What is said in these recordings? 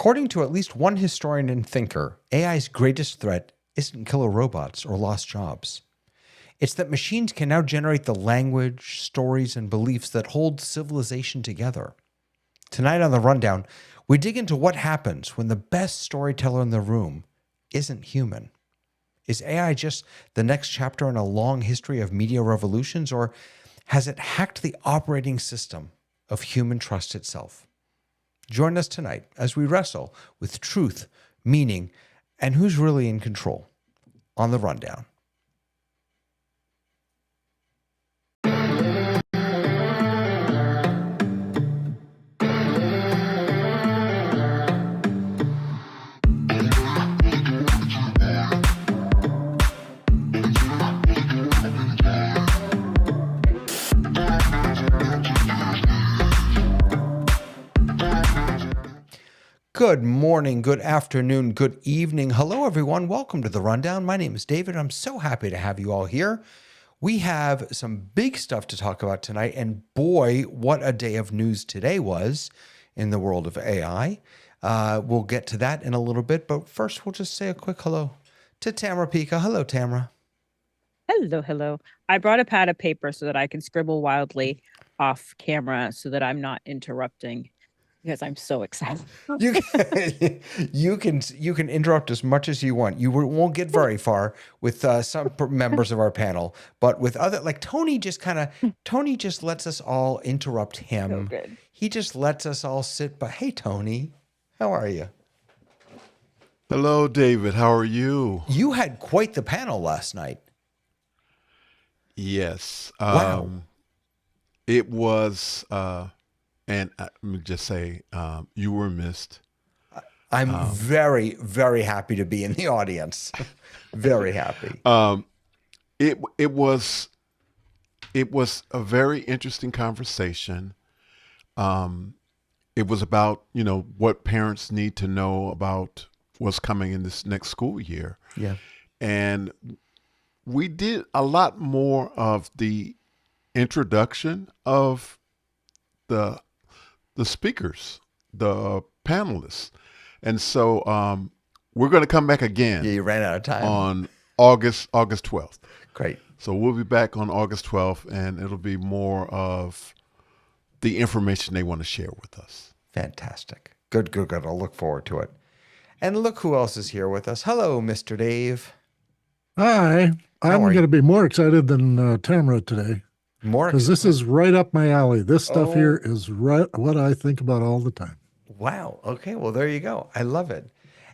According to at least one historian and thinker, AI's greatest threat isn't killer robots or lost jobs. It's that machines can now generate the language, stories, and beliefs that hold civilization together. Tonight on The Rundown, we dig into what happens when the best storyteller in the room isn't human. Is AI just the next chapter in a long history of media revolutions, or has it hacked the operating system of human trust itself? Join us tonight as we wrestle with truth, meaning, and who's really in control on The Rundown. Good morning, good afternoon, good evening. Hello, everyone. Welcome to The Rundown. My name is David. I'm so happy to have you all here. We have some big stuff to talk about tonight, and boy, what a day of news today was in the world of AI. We'll get to that in a little bit, but first we'll just say a quick hello to Tamara Pika. Hello, Tamara. Hello, hello. I brought a pad of paper so that I can scribble wildly off camera so that I'm not interrupting because I'm so excited. You can interrupt as much as you want. You won't get very far with some members of our panel, but with other, like Tony just lets us all interrupt him. So good. He just lets us all sit. But hey, Tony, how are you? Hello, David. How are you? You had quite the panel last night. Yes. Wow. It was, and let me just say, you were missed. I'm very, very happy to be in the audience. Very happy. It was a very interesting conversation. It was about, what parents need to know about what's coming in this next school year. Yeah. And we did a lot more of the introduction of the speakers, the panelists. And so we're going to come back again. Yeah, you ran out of time. On August 12th. Great. So we'll be back on August 12th, and it'll be more of the information they want to share with us. Fantastic. Good. I'll look forward to it. And look who else is here with us. Hello, Mr. Dave. Hi. I'm going to be more excited than Tamara today. More because this is right up my alley. This stuff here is right what I think about all the time. Wow. Okay. Well, there you go. I love it.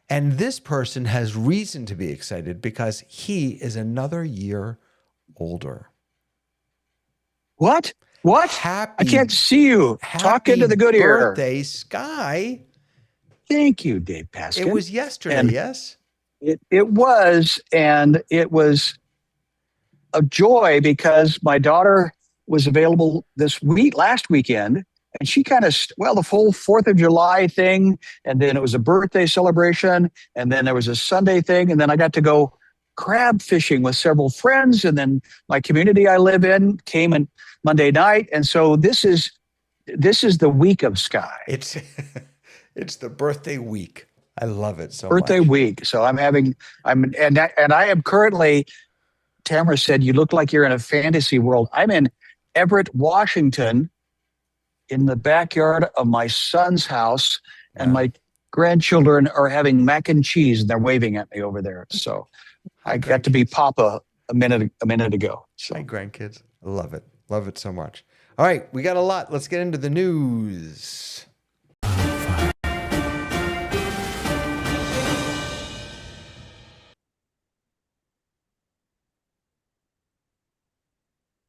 And this person has reason to be excited because he is another year older. What? Happy, I can't see you. Talk into the good ear. Birthday, Sky. Thank you, Dave Paskin. It was yesterday, yes? It was, and it was a joy because my daughter was available last weekend, and she kind of, the whole 4th of July thing, and then it was a birthday celebration, and then there was a Sunday thing, and then I got to go crab fishing with several friends, and then my community I live in came in Monday night, and so this is the week of Sky. It's the birthday week. I love it so birthday much. Week. So I am currently, Tamara said, you look like you're in a fantasy world. I'm in Everett, Washington, in the backyard of my son's house, and my grandchildren are having mac and cheese, and they're waving at me over there. So I got to be Papa a minute ago. So. My grandkids. Love it. Love it so much. All right, we got a lot. Let's get into the news.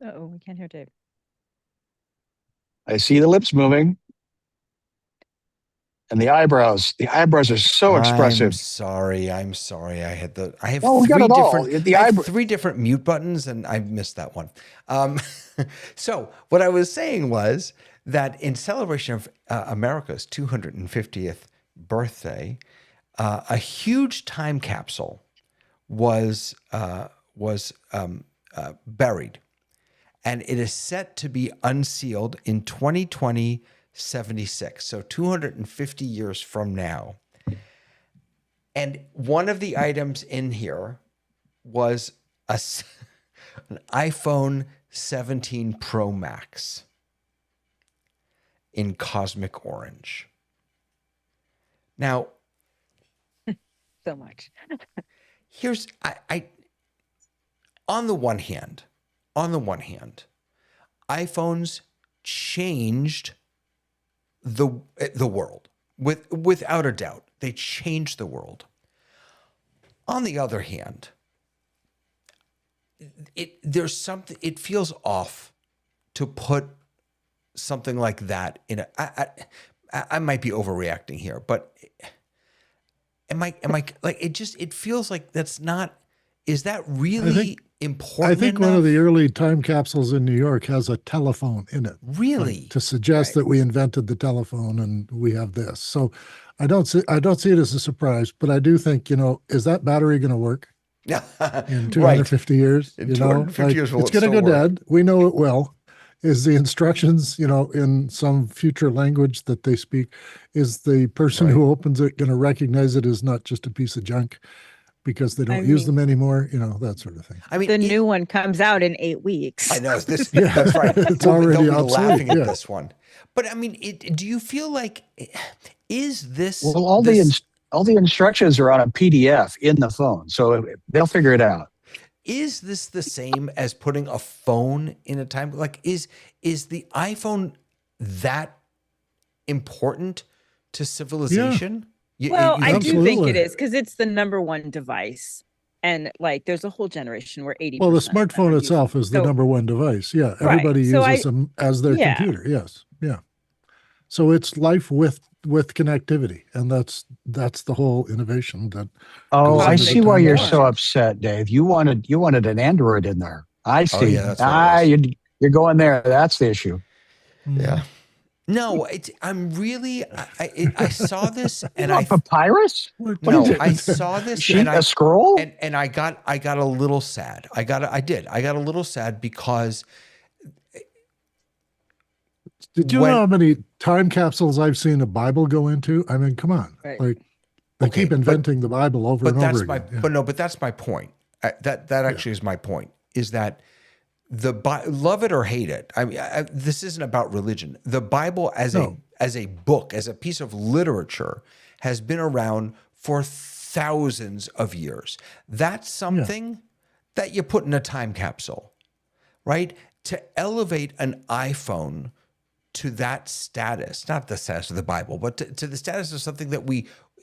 Uh-oh, we can't hear Dave. I see the lips moving. And the eyebrows are so expressive. I'm sorry. I have three different mute buttons, and I missed that one. So what I was saying was that in celebration of America's 250th birthday, a huge time capsule was buried, and it is set to be unsealed in 2076. So 250 years from now, And one of the items in here was an iPhone 17 Pro Max in cosmic orange. Now, So much. here's I on the one hand, iPhones changed the world without a doubt. They changed the world. On the other hand, there's something, it feels off to put something like that in I might be overreacting here, but am I like it feels like that's not, is that really important? I think one of the early time capsules in New York has a telephone in it. Really? To suggest that we invented the telephone and we have this. So I don't see it as a surprise, but I do think, is that battery going to work in 250 years? In 250 years, will it's going to go dead. We know it will. Is the instructions, in some future language that they speak, is the person who opens it going to recognize it as not just a piece of junk because they don't use them anymore, that sort of thing. I mean, the new one comes out in 8 weeks. I know this. That's right. It's already laughing at this one. But I mean, do you feel like, is this? Well, all the instructions are on a PDF in the phone, so they'll figure it out. Is this the same as putting a phone in a time? Like, is the iPhone that important to civilization? Well, I do think Absolutely. it is because it's the number one device. And like, there's a whole generation where 80%. Well, the smartphone itself is the number one device. Yeah. Everybody uses them as their computer. Yes. Yeah. So it's life with connectivity. And that's the whole innovation that. Oh, I see why you're so upset, Dave. You wanted an Android in there. I see. Oh, yeah, that's you're going there. That's the issue. Yeah. No, I'm really. I saw this and papyrus. I saw this and a scroll, and I got a little sad. I got a little sad because. Did you know how many time capsules I've seen a Bible go into? I mean, come on, like they keep inventing the Bible over and over again. But that's my point. That actually is my point. Is that love it or hate it? I mean, this isn't about religion. The Bible as a book, as a piece of literature, has been around for thousands of years. That's something that you put in a time capsule, right? To elevate an iPhone to that status, not the status of the Bible, but to the status of something that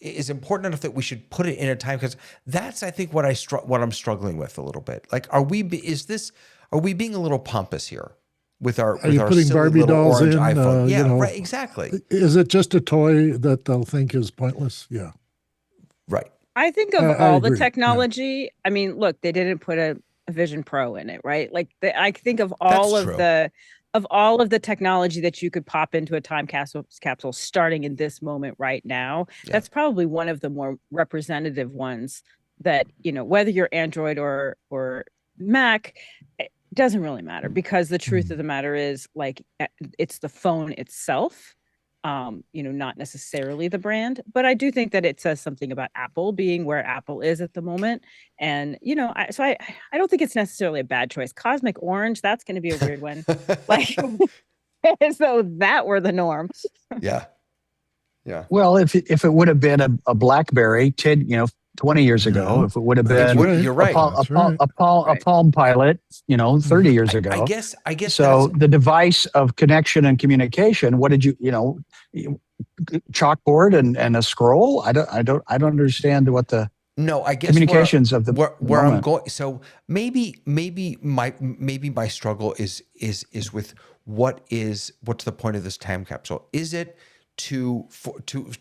is important enough that we should put it in a time. Because that's, I think, what I'm struggling with a little bit. Like, are we being a little pompous here with our putting Barbie dolls in iPhone? Right, exactly. Is it just a toy that they'll think is pointless? Yeah, right. I think of all the technology. Yeah. I mean, look, they didn't put a Vision Pro in it, right? Like, I think of all of the technology that you could pop into a time capsule starting in this moment right now. Yeah. That's probably one of the more representative ones that, whether you're Android or Mac, it doesn't really matter, because the truth of the matter is, like, it's the phone itself, not necessarily the brand. But I do think that it says something about Apple being where Apple is at the moment. And, I don't think it's necessarily a bad choice. Cosmic orange, that's going to be a weird one. Like, as though that were the norm. Yeah. Yeah. Well, if it would have been a BlackBerry 20 years ago, if it would have been you're right. a Palm Pilot, 30 years ago. I guess so. The device of connection and communication, what did chalkboard and a scroll? I don't understand what the I guess communications of the where I'm going. So maybe my struggle is with what's the point of this time capsule? Is it to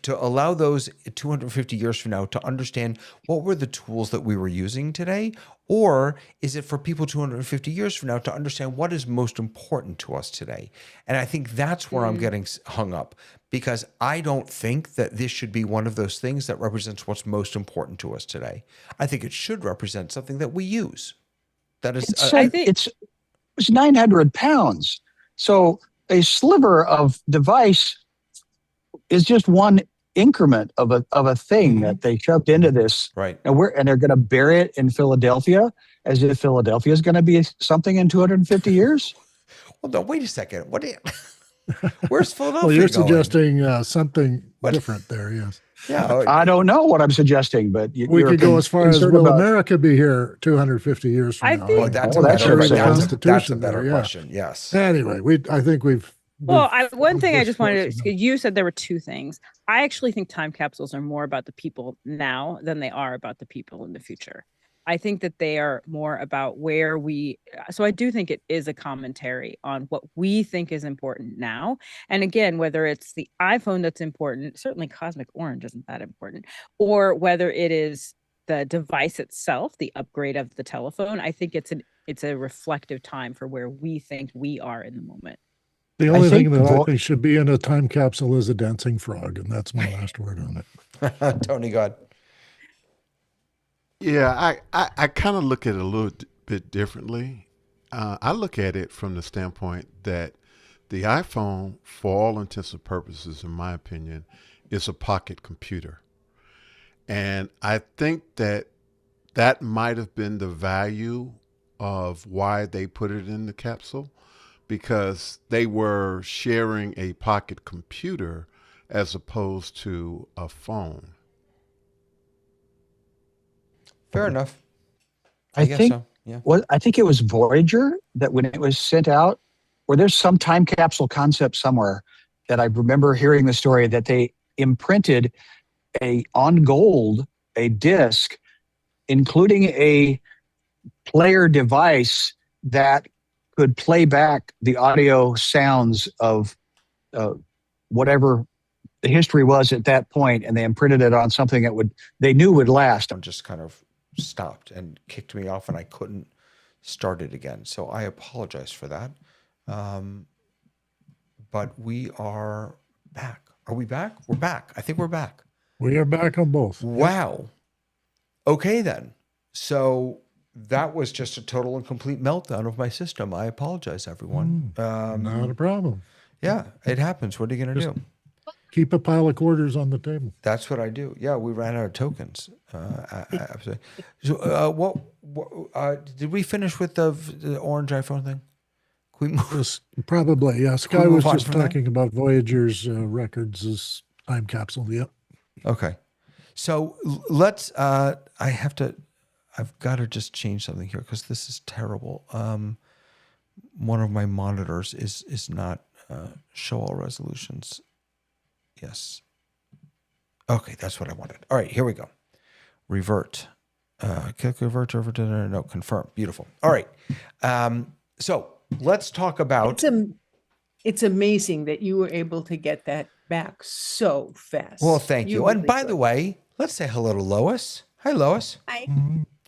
allow those 250 years from now to understand what were the tools that we were using today? Or is it for people 250 years from now to understand what is most important to us today? And I think that's where I'm getting hung up, because I don't think that this should be one of those things that represents what's most important to us today. I think it should represent something that we use. That is, it's 900 pounds. So a sliver of device is just one increment of a thing that they shoved into this. Right. And they're going to bury it in Philadelphia as if Philadelphia is going to be something in 250 years. Well, no, wait a second. What? Where's Philadelphia Well, you're going? suggesting something different there. Yes. Yeah. I don't know what I'm suggesting, but We could go as far as, will America be here 250 years from I now? think- Well, that's Oh, a that's better, very that's a Constitution better there, question. Yes. Anyway, I think we've. Well, one thing I we've just wanted discussed to, enough. you said there were two things. I actually think time capsules are more about the people now than they are about the people in the future. I think that they are more about where so I do think it is a commentary on what we think is important now. And again, whether it's the iPhone that's important, certainly Cosmic Orange isn't that important, or whether it is the device itself, the upgrade of the telephone, I think it's a reflective time for where we think we are in the moment. The only thing that I think should be in a time capsule is a dancing frog, and that's my last word on it. Tony, God. Yeah, I kind of look at it a little bit differently. I look at it from the standpoint that the iPhone, for all intents and purposes, in my opinion, is a pocket computer. And I think that might have been the value of why they put it in the capsule, because they were sharing a pocket computer as opposed to a phone. Fair enough. I guess think so. Yeah. I think it was Voyager that when it was sent out, or there's some time capsule concept somewhere that I remember hearing the story that they imprinted on gold a disc, including a player device that could play back the audio sounds of whatever the history was at that point, and they imprinted it on something that they knew would last. Just kind of stopped and kicked me off, and I couldn't start it again. So I apologize for that. But we are back. Are we back? We're back. I think we're back. We are back on both. Wow. Okay, then. So that was just a total and complete meltdown of my system. I apologize, everyone. Not a problem. Yeah, it happens. What are you going to do? Keep a pile of quarters on the table. That's what I do. Yeah, we ran out of tokens. Absolutely. So, did we finish with the orange iPhone thing? Can we move? Probably, yeah. Sky we was move on just from that? talking about Voyager's records as time capsule. Yep. Okay. So let's, I've got to just change something here because this is terrible. One of my monitors is not show all resolutions. Yes. Okay, that's what I wanted. All right, here we go. Revert. Click revert over to no, confirm. Beautiful. All right. So let's talk about. It's amazing that you were able to get that back so fast. Well, thank you. And by the way, let's say hello to Lois. Hi, Lois. Hi.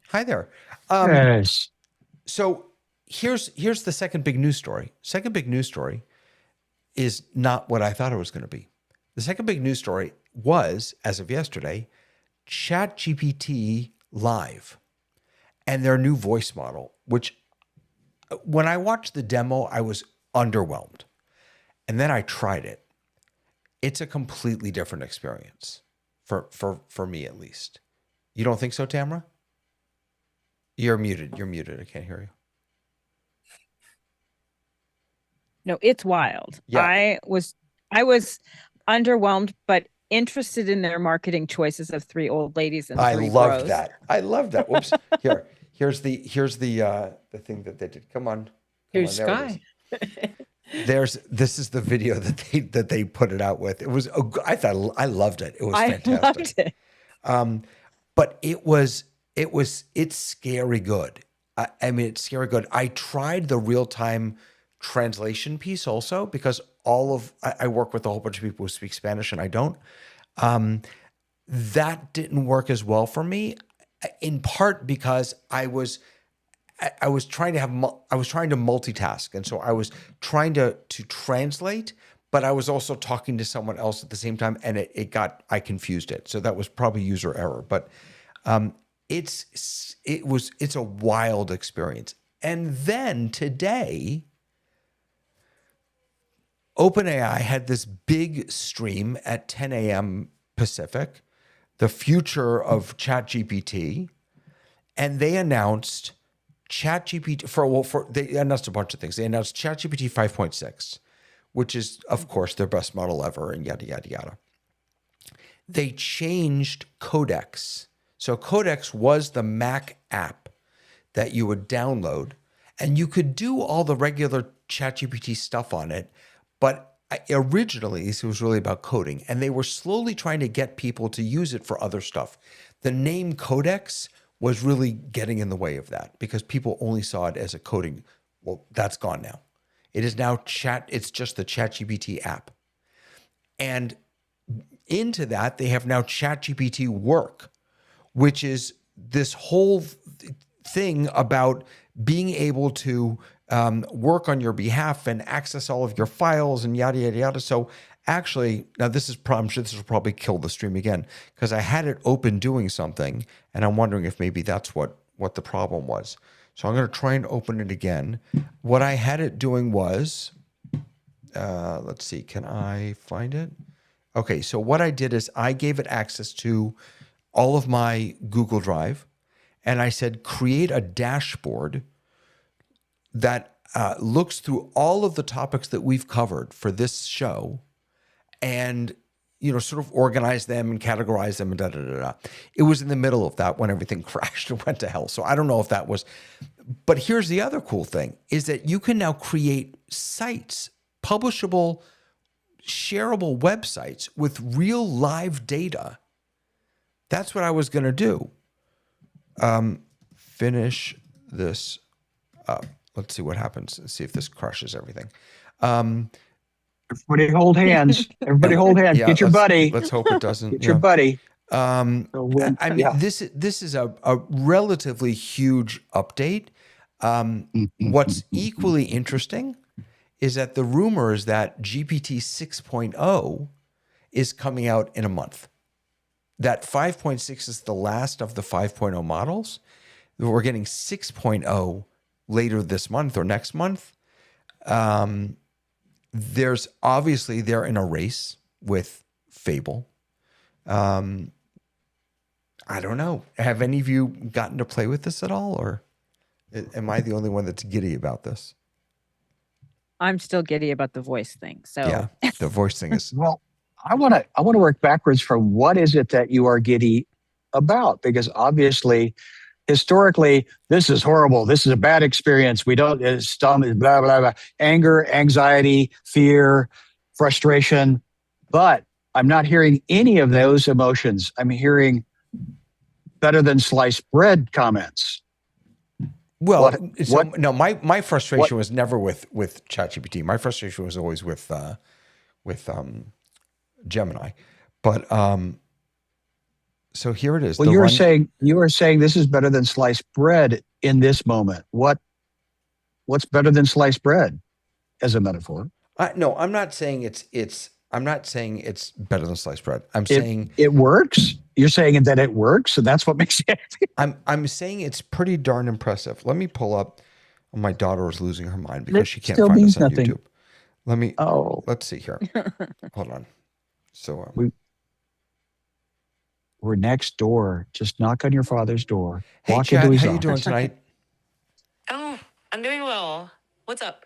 Hi there. Yes. So here's the second big news story. Second big news story is not what I thought it was going to be. The second big news story was, as of yesterday, ChatGPT Live and their new voice model, which when I watched the demo, I was underwhelmed. And then I tried it. It's a completely different experience for me, at least. You don't think so, Tamara? You're muted. I can't hear you. No, it's wild. Yeah. I was underwhelmed, but interested in their marketing choices of three old ladies and three loved bros. that. I love that. Whoops. Here's the thing that they did. Come on. Here's Sky. This is the video that they put it out with. It was I loved it. It was fantastic. I loved it. But it's scary good. I mean, it's scary good. I tried the real-time translation piece also because I work with a whole bunch of people who speak Spanish and I don't. That didn't work as well for me, in part because I was trying to multitask, and so I was trying to translate, but I was also talking to someone else at the same time, and I confused it. So that was probably user error, but it's a wild experience. And then today, OpenAI had this big stream at 10 a.m. Pacific, the future of ChatGPT, and they announced ChatGPT they announced a bunch of things. They announced ChatGPT 5.6, which is, of course, their best model ever, and yada, yada, yada. They changed Codex. So Codex was the Mac app that you would download, and you could do all the regular ChatGPT stuff on it, but originally it was really about coding, and they were slowly trying to get people to use it for other stuff. The name Codex was really getting in the way of that because people only saw it as a coding. Well, that's gone now. It is now it's just the ChatGPT app. And into that, they have now ChatGPT Work, which is this whole thing about being able to work on your behalf and access all of your files and yada, yada, yada. So actually, now I'm sure this will probably kill the stream again because I had it open doing something and I'm wondering if maybe that's what the problem was. So I'm going to try and open it again. What I had it doing was, let's see, can I find it? Okay, so what I did is I gave it access to all of my Google Drive, and I said, create a dashboard that looks through all of the topics that we've covered for this show and, sort of organize them and categorize them and da-da-da-da. It was in the middle of that when everything crashed and went to hell. So I don't know if that was, but here's the other cool thing is that you can now create sites, publishable, shareable websites with real live data. That's what I was going to do. Finish this up. Let's see what happens. Let's see if this crushes everything. Everybody hold hands. Everybody hold hands. Yeah, get your buddy. Let's hope it doesn't. Get your buddy. This is a relatively huge update. What's equally interesting is that the rumor is that GPT 6.0 is coming out in a month. That 5.6 is the last of the 5.0 models. We're getting 6.0 later this month or next month. There's obviously they're in a race with Fable. I don't know. Have any of you gotten to play with this at all, or am I the only one that's giddy about this? I'm still giddy about the voice thing. So yeah, the voice thing is well. I want to work backwards from what is it that you are giddy about, because obviously, historically, this is horrible. This is a bad experience. We don't. It's dumb. Blah blah blah. Anger, anxiety, fear, frustration. But I'm not hearing any of those emotions. I'm hearing better than sliced bread comments. Well, no, my frustration was never with ChatGPT. My frustration was always with Gemini. But so here it is. Well, you were saying this is better than sliced bread in this moment. What's better than sliced bread as a metaphor? No, I'm not saying it's better than sliced bread. I'm saying it works. You're saying that it works, and that's what makes it. I'm saying it's pretty darn impressive. Let me pull up. My daughter is losing her mind because she can't find us on YouTube. Let's see here. Hold on. So we're next door. Just knock on your father's door. Hey, walk Chad, into his how office. you doing tonight? Oh, I'm doing well. What's up?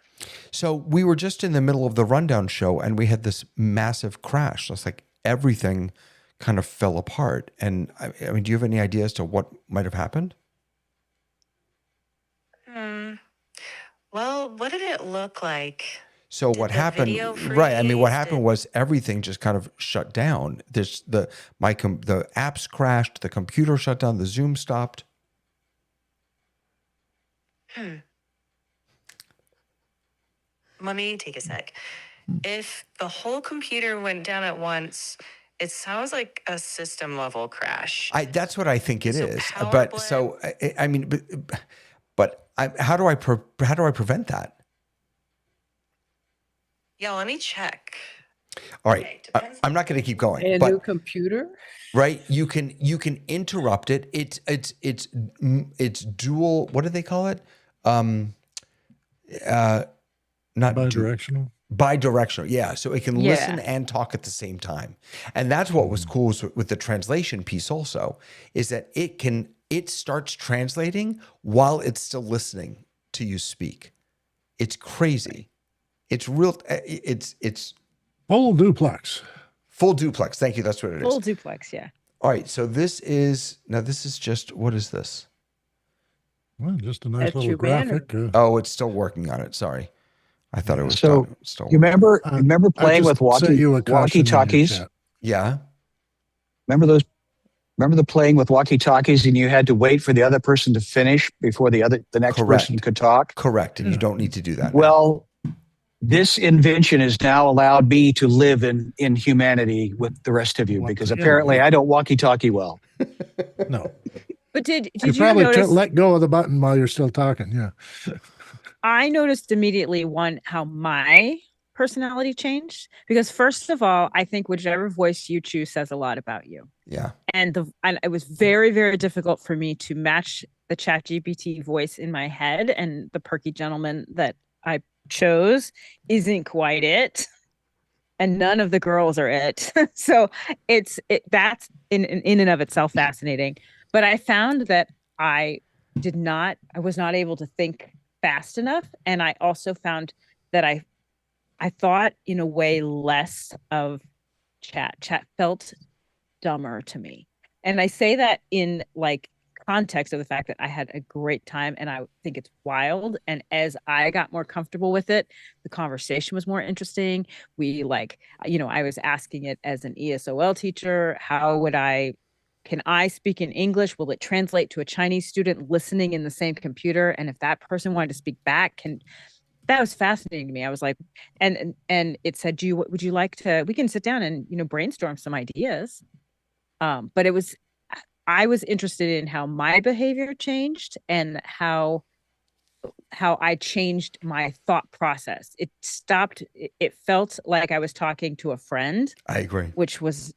So we were just in the middle of the rundown show, and we had this massive crash. It's like everything kind of fell apart. And I mean, do you have any idea as to what might have happened? Well, what did it look like? So what happened, right? I mean, what happened was everything just kind of shut down. The apps crashed, the computer shut down, the Zoom stopped. Let me take a sec. If the whole computer went down at once, it sounds like a system level crash. That's what I think it is. But so I mean, but how do I prevent that? Yeah, let me check. All right, I'm not going to keep going. A new computer, right? You can interrupt it. It's dual. What do they call it? Not bidirectional. Bidirectional, yeah. So it can listen and talk at the same time. And that's what was cool with the translation piece also, is that it starts translating while it's still listening to you speak. It's crazy. It's real. It's full duplex. Full duplex. Thank you. That's what it is. Full duplex, yeah. All right. So this is just, what is this? Well, just a nice That's little your banner. graphic. Oh, it's still working on it. Sorry. I thought it was So still you working. remember playing with walkie-talkies? Yeah. Remember the playing with walkie-talkies and you had to wait for the other person to finish before the next person could talk? Correct. And you don't need to do that. Well, this invention has now allowed me to live in humanity with the rest of you, because apparently I don't walkie-talkie well. No. But did you probably let go of the button while you're still talking? Yeah. I noticed immediately, how my personality changed, because first of all, I think whichever voice you choose says a lot about you. Yeah. And it was very, very difficult for me to match the ChatGPT voice in my head, and the perky gentleman that I chose isn't quite it, and none of the girls are it. So that's in and of itself fascinating. But I found that I was not able to think fast enough, and I also found that I thought in a way less of chat. Chat felt dumber to me, and I say that in like context of the fact that I had a great time, and I think it's wild. And as I got more comfortable with it, the conversation was more interesting. I was asking it as an ESOL teacher, can I speak in English? Will it translate to a Chinese student listening in the same computer? And if that person wanted to speak back, that was fascinating to me. I was like, and it said, would you like to, we can sit down and, brainstorm some ideas. But I was interested in how my behavior changed and how I changed my thought process. It felt like I was talking to a friend. I agree. Which was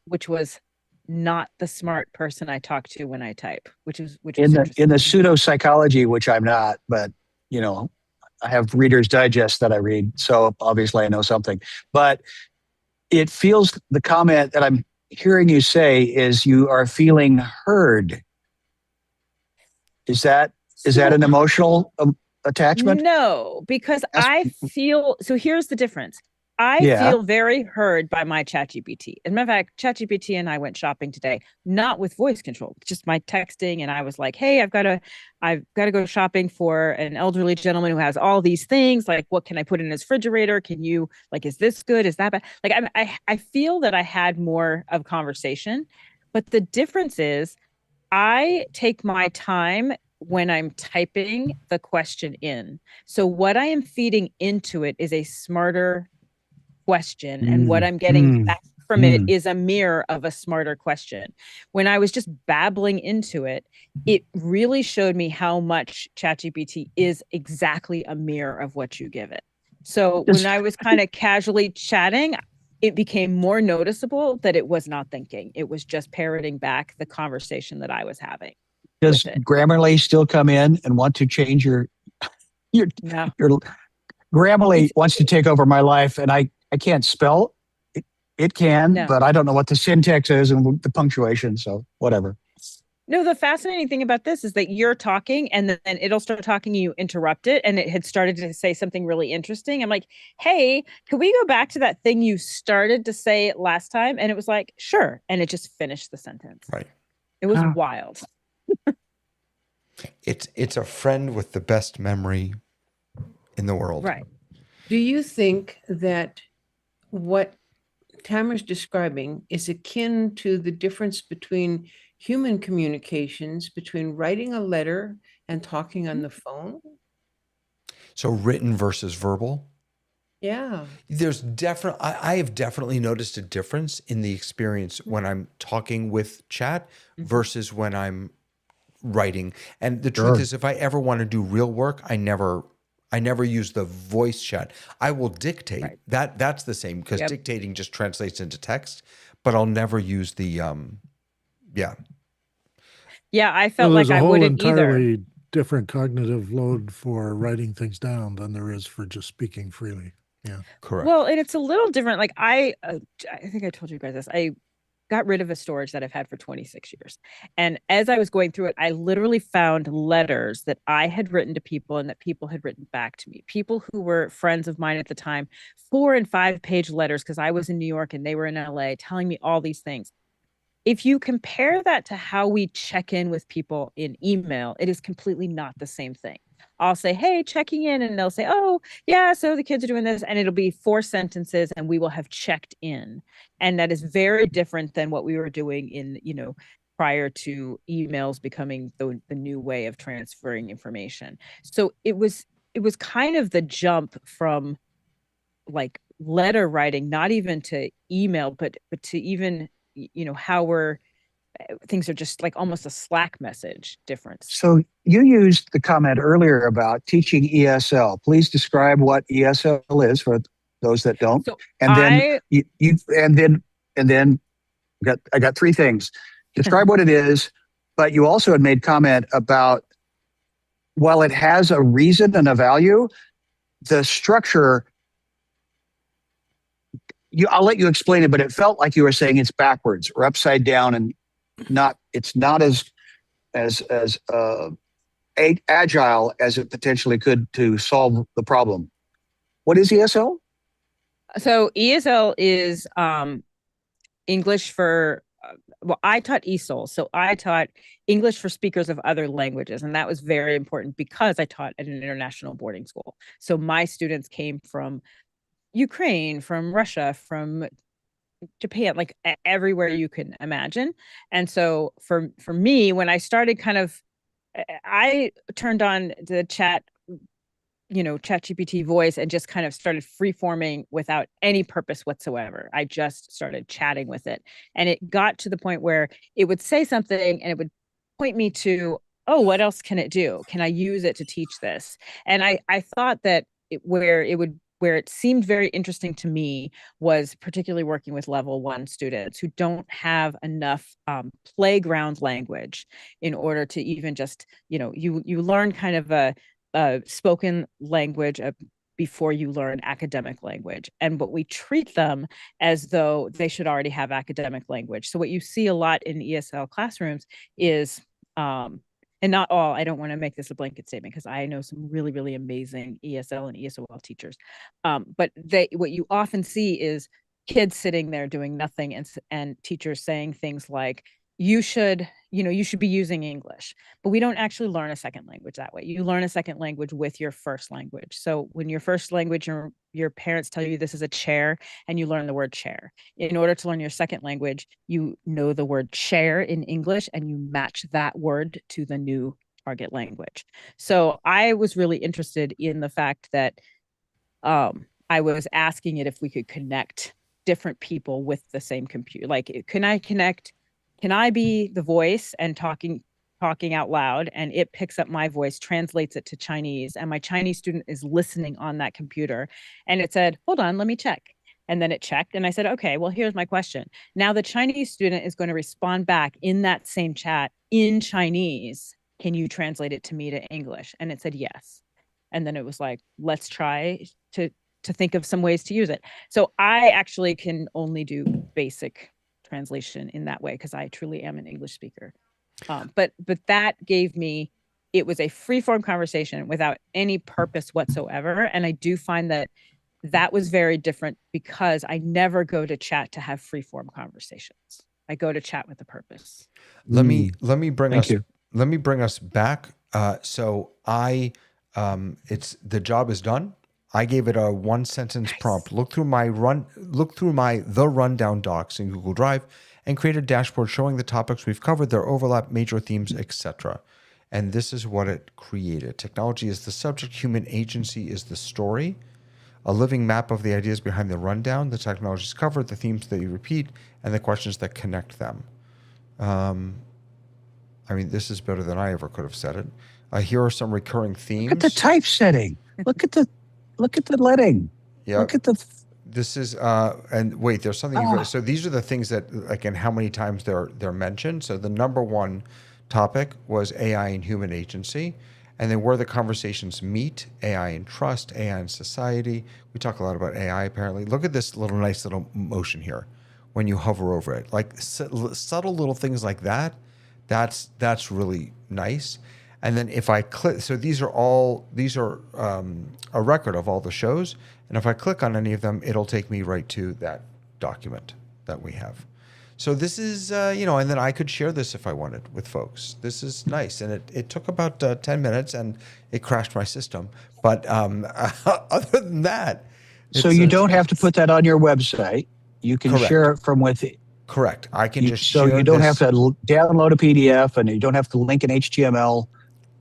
not the smart person I talk to when I type, which was in the pseudo psychology, which I'm not, but I have Reader's Digest that I read, so obviously I know something. But it feels, the comment that I'm hearing you say is you are feeling heard. Is that an emotional attachment? No, because I feel, so here's the difference. I feel very heard by my ChatGPT. As a matter of fact, ChatGPT and I went shopping today, not with voice control, just my texting. And I was like, hey, I've got to go shopping for an elderly gentleman who has all these things. Like, what can I put in his refrigerator? Can you, is this good? Is that bad? Like, I feel that I had more of conversation, but the difference is I take my time when I'm typing the question in. So what I am feeding into it is a smarter question, and what I'm getting back from it is a mirror of a smarter question. When I was just babbling into it, it really showed me how much ChatGPT is exactly a mirror of what you give it. So when I was kind of casually chatting, it became more noticeable that it was not thinking. It was just parroting back the conversation that I was having. Does Grammarly still come in and want to change your Grammarly wants to take over my life, and I can't spell. It can, but I don't know what the syntax is and the punctuation, so whatever. No, the fascinating thing about this is that you're talking and then it'll start talking, you interrupt it, and it had started to say something really interesting. I'm like, hey, could we go back to that thing you started to say last time? And it was like, sure. And it just finished the sentence. Right. It was wild. It's a friend with the best memory in the world. Right. Do you think that what Tamara's describing is akin to the difference between human communications, between writing a letter and talking on the phone? So written versus verbal? Yeah. There's definitely, I have definitely noticed a difference in the experience when I'm talking with chat versus when I'm writing. And the truth is, if I ever want to do real work, I never use the voice chat. I will dictate. Right. That's the same, because dictating just translates into text, but I'll never use the Yeah, I felt like I wouldn't either. There's a whole entirely different cognitive load for writing things down than there is for just speaking freely. Yeah. Correct. Well, and it's a little different. Like I think I told you guys this. I got rid of a storage that I've had for 26 years. And as I was going through it, I literally found letters that I had written to people and that people had written back to me. People who were friends of mine at the time, 4 and 5 page letters, because I was in New York and they were in LA, telling me all these things. If you compare that to how we check in with people in email, it is completely not the same thing. I'll say, hey, checking in, and they'll say, oh, yeah, so the kids are doing this, and it'll be 4 sentences, and we will have checked in. And that is very different than what we were doing in, prior to emails becoming the new way of transferring information. So it was kind of the jump from like letter writing, not even to email, but to even, how things are just like almost a Slack message difference. So you used the comment earlier about teaching ESL. Please describe what ESL is for those that don't. So and then I got 3 things. Describe what it is, but you also had made comment about while it has a reason and a value, the structure. I'll let you explain it, but it felt like you were saying it's backwards or upside down, and it's not as agile as it potentially could to solve the problem. What is ESL? So ESL is English for, I taught ESOL. So I taught English for speakers of other languages. And that was very important because I taught at an international boarding school. So my students came from Ukraine, from Russia, from Japan, like everywhere you can imagine. And so for me, when I started I turned on the ChatGPT voice and just kind of started freeforming without any purpose whatsoever. I just started chatting with it. And it got to the point where it would say something and it would point me to, oh, what else can it do? Can I use it to teach this? And I thought that where it seemed very interesting to me was particularly working with level 1 students who don't have enough playground language in order to even just, you learn kind of a spoken language before you learn academic language. But we treat them as though they should already have academic language. So what you see a lot in ESL classrooms is, and not all, I don't want to make this a blanket statement because I know some really, really amazing ESL and ESOL teachers. But what you often see is kids sitting there doing nothing and teachers saying things like, you should be using English, but we don't actually learn a second language that way. You learn a second language with your first language. So when your first language, your parents tell you this is a chair and you learn the word chair. In order to learn your second language, you know the word chair in English and you match that word to the new target language. So I was really interested in the fact that I was asking it if we could connect different people with the same computer. Like, can I be the voice and talking out loud, and it picks up my voice, translates it to Chinese, and my Chinese student is listening on that computer, and it said, hold on, let me check. And then it checked, and I said, okay, well, here's my question. Now the Chinese student is going to respond back in that same chat in Chinese. Can you translate it to me to English? And it said yes. And then it was like, let's try to think of some ways to use it. So I actually can only do basic translation in that way because I truly am an English speaker. But that gave me, it was a free-form conversation without any purpose whatsoever. And I do find that was very different because I never go to chat to have free-form conversations. I go to chat with a purpose. Let me bring us back. So it's the job is done. I gave it a 1-sentence prompt. Look through the rundown docs in Google Drive and create a dashboard showing the topics we've covered, their overlap, major themes, etc. And this is what it created. Technology is the subject, human agency is the story. A living map of the ideas behind the rundown, the technologies covered, the themes that you repeat, and the questions that connect them. This is better than I ever could have said it. Here are some recurring themes. Look at the typesetting. Look at the letting. Yeah. Look at the. This is and wait. There's something. So these are the things that, like, and how many times they're mentioned. So the number 1 topic was AI and human agency, And then where the conversations meet, AI and trust, AI and society. We talk a lot about AI apparently. Look at this nice little motion here when you hover over it. Like subtle little things like that, that's really nice. And then if I click, so these are a record of all the shows. And if I click on any of them, it'll take me right to that document that we have. So this is, and then I could share this if I wanted with folks. This is nice. And it took about 10 minutes and it crashed my system. But other than that. So you don't have to put that on your website. You can share it from within. Correct. I can just share. So you don't have to download a PDF and you don't have to link an HTML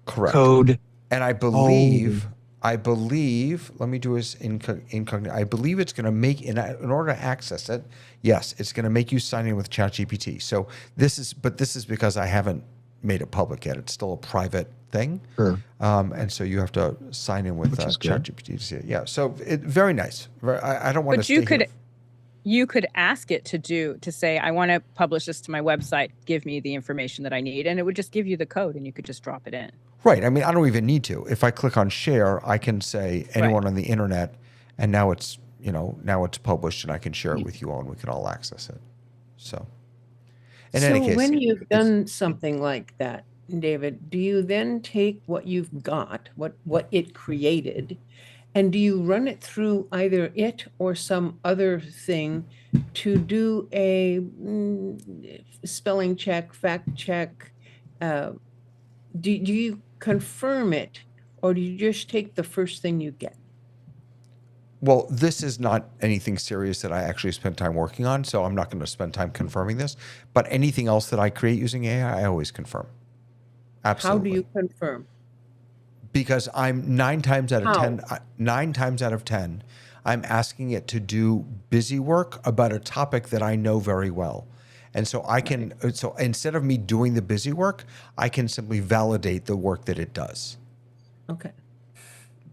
code. And I believe, let me do this incognito. I believe it's going to make, in order to access it, yes, it's going to make you sign in with ChatGPT. So this is because I haven't made it public yet. It's still a private thing. Sure. And so you have to sign in with ChatGPT to see it. Yeah. So very nice. I don't want to stay here. You could ask it to say, I want to publish this to my website. Give me the information that I need. And it would just give you the code and you could just drop it in. Right. I mean, I don't even need to. If I click on share, I can say anyone on the internet, and now it's published and I can share it with you all and we can all access it. So in any case. When you've done something like that, David, do you then take what you've got, what it created, and do you run it through either it or some other thing to do a spelling check, fact check? Do you confirm it, or do you just take the first thing you get? Well, this is not anything serious that I actually spent time working on, so I'm not going to spend time confirming this. But anything else that I create using AI, I always confirm. Absolutely. How do you confirm? Because I'm 9 times out of 10, I'm asking it to do busy work about a topic that I know very well. And so so instead of me doing the busy work, I can simply validate the work that it does. Okay.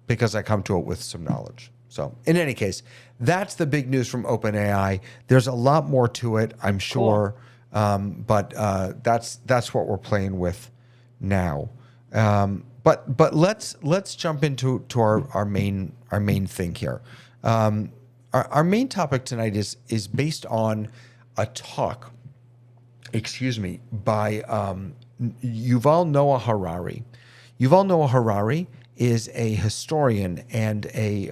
Because I come to it with some knowledge. So in any case, that's the big news from OpenAI. There's a lot more to it, I'm sure. Cool. But that's what we're playing with now. But let's jump into our main thing here. Our main topic tonight is based on a talk, by Yuval Noah Harari. Yuval Noah Harari is a historian and a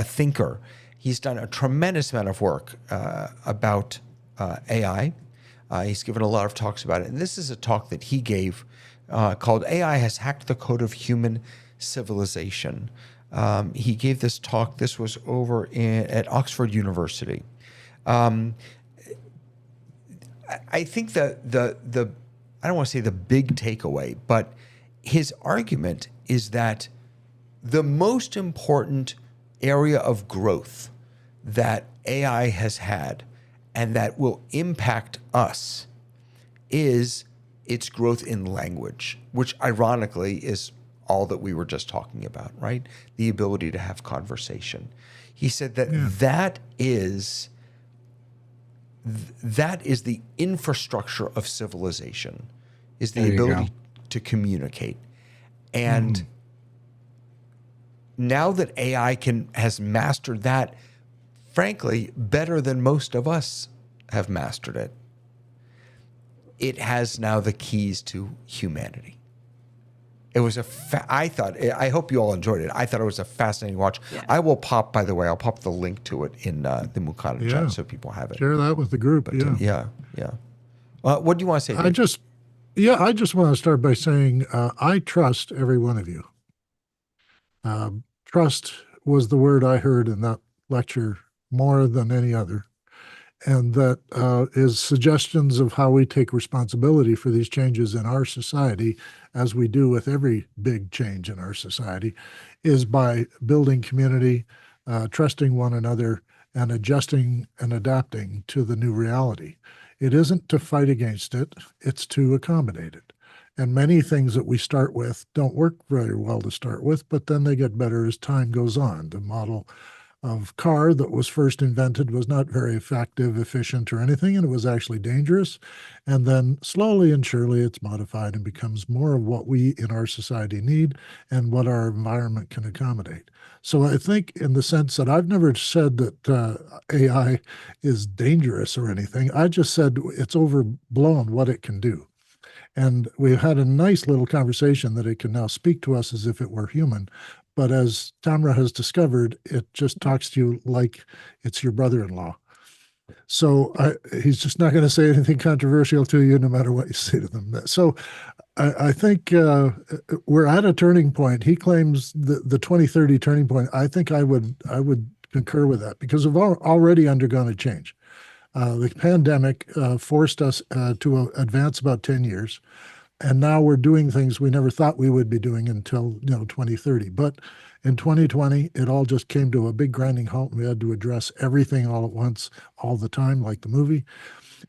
thinker. He's done a tremendous amount of work about AI. He's given a lot of talks about it, and this is a talk that he gave called "AI Has Hacked the Code of Human Civilization." He gave this talk. This was over at Oxford University. I think the I don't want to say the big takeaway, but his argument is that the most important area of growth that AI has had and that will impact us is its growth in language, which ironically is all that we were just talking about, right? The ability to have conversation. He said that that is the infrastructure of civilization, is the ability to communicate. And now that AI has mastered that, frankly, better than most of us have mastered it, it has now the keys to humanity. It was I hope you all enjoyed it. I thought it was a fascinating watch. Yeah. I will pop, by the way, I'll pop the link to it in the Mukana chat so people have it. Share that with the group. But, yeah. What do you want to say, Dave? I just want to start by saying I trust every one of you. Trust was the word I heard in that lecture more than any other. And that is suggestions of how we take responsibility for these changes in our society, as we do with every big change in our society, is by building community, trusting one another, and adjusting and adapting to the new reality. It isn't to fight against it, it's to accommodate it. And many things that we start with don't work very well to start with, but then they get better as time goes on. The model car that was first invented was not very effective, efficient, or anything, and it was actually dangerous. And then slowly and surely it's modified and becomes more of what we in our society need and what our environment can accommodate. So I think in the sense that I've never said that AI is dangerous or anything, I just said it's overblown what it can do. And we've had a nice little conversation that it can now speak to us as if it were human. But as Tamra has discovered, it just talks to you like it's your brother-in-law. So he's just not going to say anything controversial to you, no matter what you say to them. So I think we're at a turning point. He claims the 2030 turning point. I think I would concur with that because we've already undergone a change. The pandemic forced us to advance about 10 years. And now we're doing things we never thought we would be doing until 2030. But in 2020, it all just came to a big grinding halt. We had to address everything all at once, all the time, like the movie.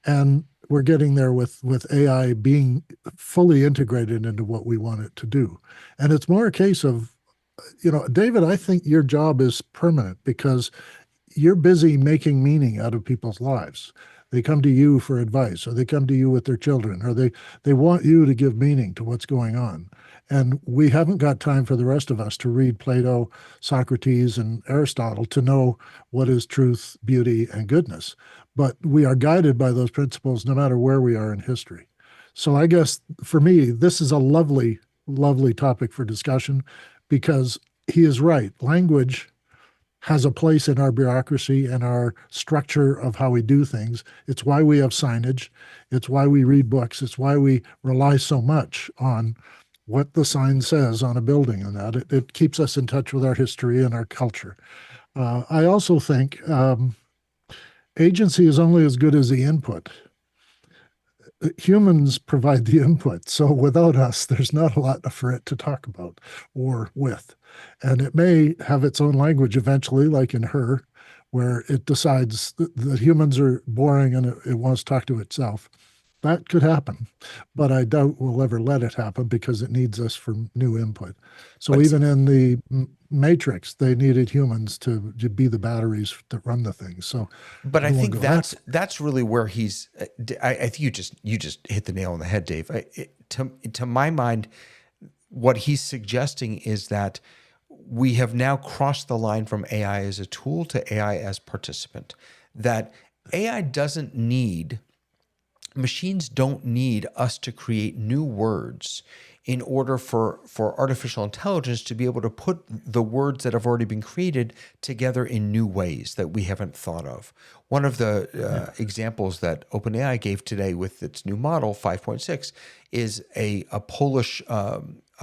And we're getting there with AI being fully integrated into what we want it to do. And it's more a case of, David, I think your job is permanent because you're busy making meaning out of people's lives. They come to you for advice, or they come to you with their children, or they want you to give meaning to what's going on. And we haven't got time for the rest of us to read Plato, Socrates, and Aristotle to know what is truth, beauty, and goodness. But we are guided by those principles no matter where we are in history. So I guess for me, this is a lovely, lovely topic for discussion because he is right. Language has a place in our bureaucracy and our structure of how we do things. It's why we have signage. It's why we read books. It's why we rely so much on what the sign says on a building and that. It keeps us in touch with our history and our culture. I also think agency is only as good as the input. Humans provide the input. So without us, there's not a lot for it to talk about or with. And it may have its own language eventually, like in Her, where it decides that humans are boring and it wants to talk to itself. That could happen, but I doubt we'll ever let it happen because it needs us for new input. So even in the Matrix, they needed humans to be the batteries that run the thing. So, but I think that's really where he's. I think you just hit the nail on the head, Dave. To my mind, what he's suggesting is that we have now crossed the line from AI as a tool to AI as participant. That AI doesn't need. Machines don't need us to create new words in order for artificial intelligence to be able to put the words that have already been created together in new ways that we haven't thought of. One of the examples that OpenAI gave today with its new model, 5.6, is a Polish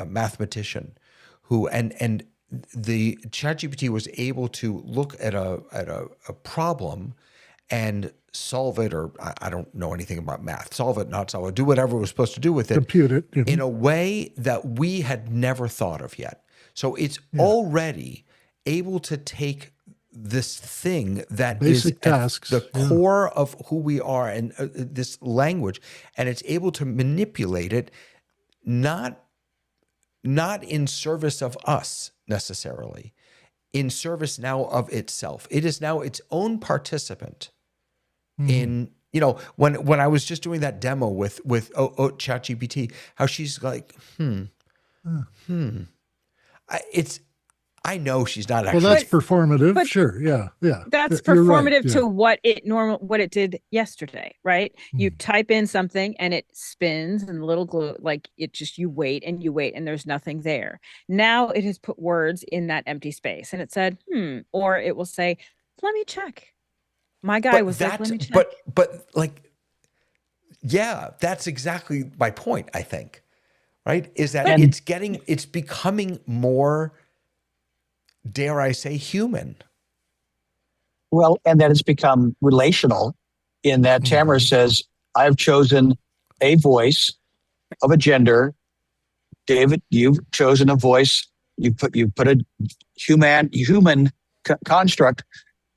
mathematician who, and the ChatGPT was able to look at a problem and solve it, or I don't know anything about math, solve it, not solve it, do whatever it was supposed to do with it, compute it in a way that we had never thought of yet. So it's already able to take this thing that basic is tasks, at the core of who we are and this language, and it's able to manipulate it, not in service of us necessarily, in service now of itself. It is now its own participant. In when I was just doing that demo with ChatGPT, how she's like, I know she's not actually. Well, that's performative. But sure, yeah. That's performative to what it did yesterday, right? You type in something and it spins and the little glue, like it just you wait and there's nothing there. Now it has put words in that empty space and it said, or it will say, let me check. My guy was like, let me check. But like, yeah, that's exactly my point, I think, right? Is that it's becoming more, dare I say, human. Well, and that it's become relational in that Tamara says, I've chosen a voice of a gender. David, you've chosen a voice. You put a human construct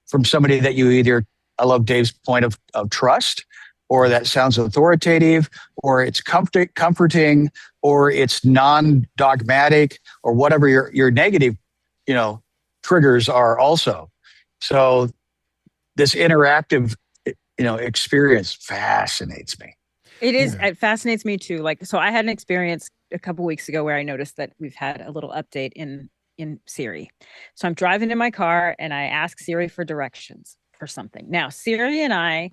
from somebody that you either, I love Dave's point of trust, or that sounds authoritative, or it's comforting, or it's non-dogmatic, or whatever your negative, triggers are also. So this interactive, experience fascinates me. It is. It fascinates me too. Like, so I had an experience a couple weeks ago where I noticed that we've had a little update in Siri. So I'm driving in my car and I ask Siri for directions for something. Now, Siri and I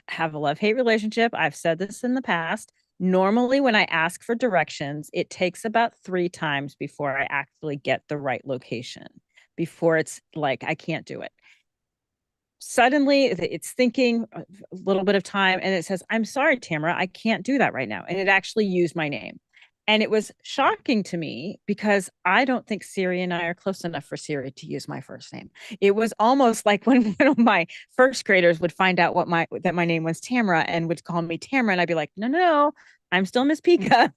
have a love-hate relationship. I've said this in the past. Normally, when I ask for directions, it takes about 3 times before I actually get the right location, before it's like, I can't do it. Suddenly it's thinking a little bit of time and it says, I'm sorry, Tamara, I can't do that right now. And it actually used my name. And it was shocking to me because I don't think Siri and I are close enough for Siri to use my first name. It was almost like when one of my first graders would find out that my name was Tamara and would call me Tamara. And I'd be like, no, I'm still Miss Pika.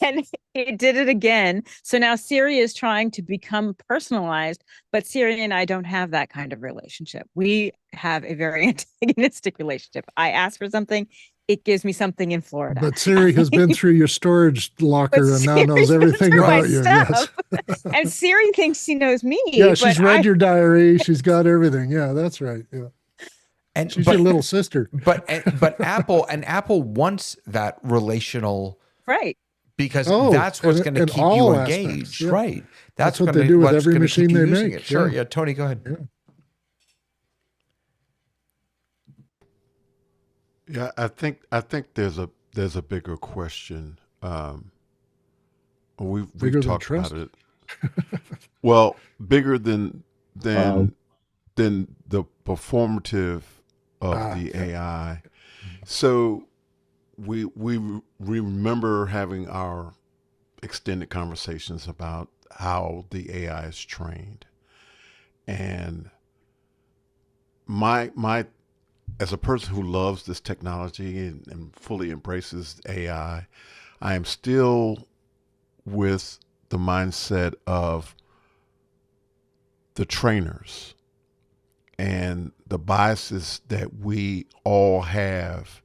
And it did it again. So now Siri is trying to become personalized, but Siri and I don't have that kind of relationship. We have a very antagonistic relationship. I ask for something, it gives me something in Florida. But Siri has been through your storage locker and now knows everything about you. Yes. And Siri thinks she knows me. Yeah, she's read your diary. She's got everything. Yeah, that's right. Yeah. And she's your little sister. But Apple wants that relational, right? Because that's what's going to keep you engaged, right? That's what they do with every machine they make. Sure, yeah. Tony, go ahead. Yeah, I think there's a bigger question. We've talked about it. Well, bigger than the performative of the AI. So we remember having our extended conversations about how the AI is trained, and my as a person who loves this technology and fully embraces AI, I am still with the mindset of the trainers and the biases that we all have,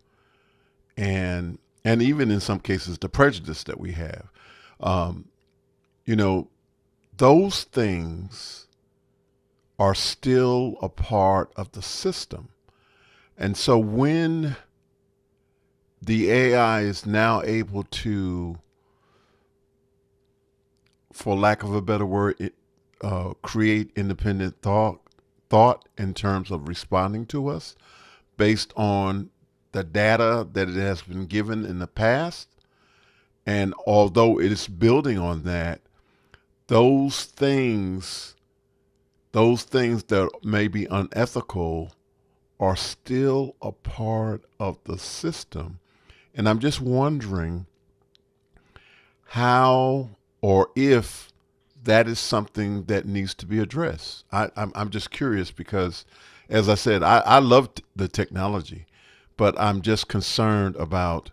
and even in some cases the prejudice that we have. Those things are still a part of the system. And so when the AI is now able to, for lack of a better word, create independent thought in terms of responding to us based on the data that it has been given in the past, and although it is building on that, those things that may be unethical are still a part of the system. And I'm just wondering how or if that is something that needs to be addressed. I'm just curious because, as I said, I love the technology, but I'm just concerned about,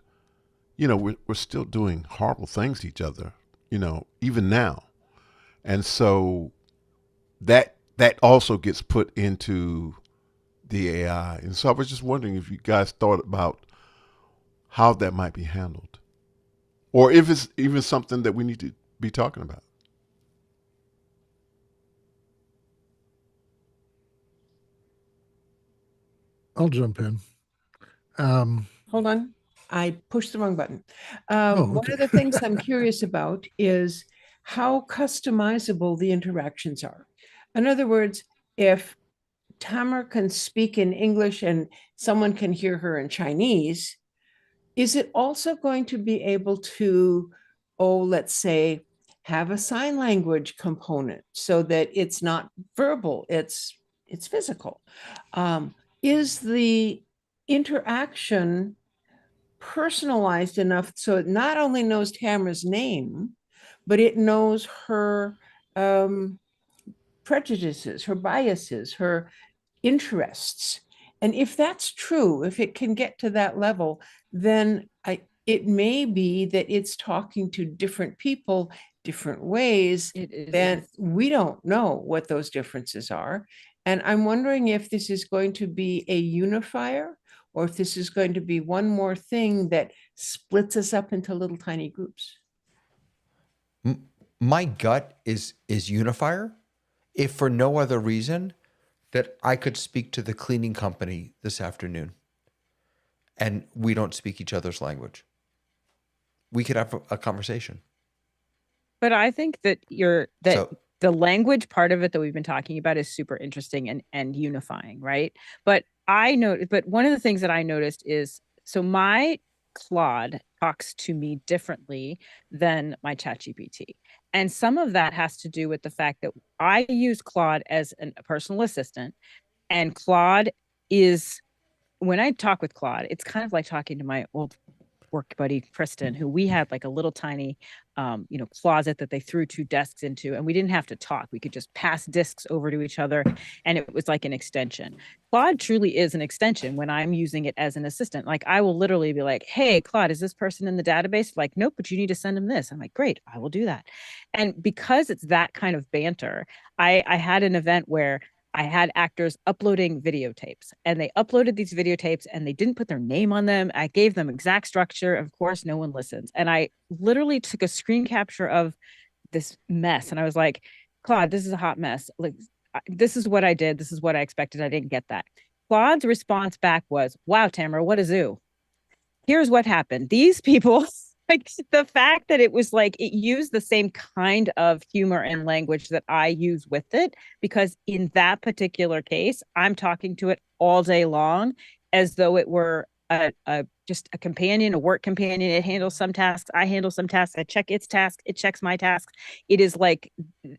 we're still doing horrible things to each other, even now. And so that also gets put into the AI. And so I was just wondering if you guys thought about how that might be handled, or if it's even something that we need to be talking about. I'll jump in. Hold on. I pushed the wrong button. One of the things I'm curious about is how customizable the interactions are. In other words, if Tamara can speak in English and someone can hear her in Chinese, is it also going to be able to, let's say, have a sign language component so that it's not verbal, it's physical? Is the interaction personalized enough so it not only knows Tamara's name, but it knows her prejudices, her biases, her interests? And if that's true, if it can get to that level, then it may be that it's talking to different people different ways, then we don't know what those differences are. And I'm wondering if this is going to be a unifier, or if this is going to be one more thing that splits us up into little tiny groups. My gut is unifier, if for no other reason that I could speak to the cleaning company this afternoon and we don't speak each other's language. We could have a conversation. But I think that the language part of it that we've been talking about is super interesting and unifying, right? But one of the things that I noticed is, so my Claude talks to me differently than my ChatGPT. And some of that has to do with the fact that I use Claude as a personal assistant, and Claude is, when I talk with Claude, it's kind of like talking to my old work buddy Kristen, who we had like a little tiny closet that they threw 2 desks into, and we didn't have to talk. We could just pass discs over to each other, and it was like an extension. Claude truly is an extension when I'm using it as an assistant. Like, I will literally be like, hey Claude, is this person in the database? Like, nope, but you need to send them this. I'm like, great, I will do that. And because it's that kind of banter, I had an event where I had actors uploading videotapes, and they uploaded these videotapes and they didn't put their name on them. I gave them exact structure. Of course, no one listens. And I literally took a screen capture of this mess. And I was like, Claude, this is a hot mess. Like, this is what I did. This is what I expected. I didn't get that. Claude's response back was, wow, Tamara, what a zoo. Here's what happened. These people, like, the fact that it was like, it used the same kind of humor and language that I use with it, because in that particular case, I'm talking to it all day long as though it were just a companion, a work companion. It handles some tasks, I handle some tasks, I check its tasks, it checks my tasks. It is like,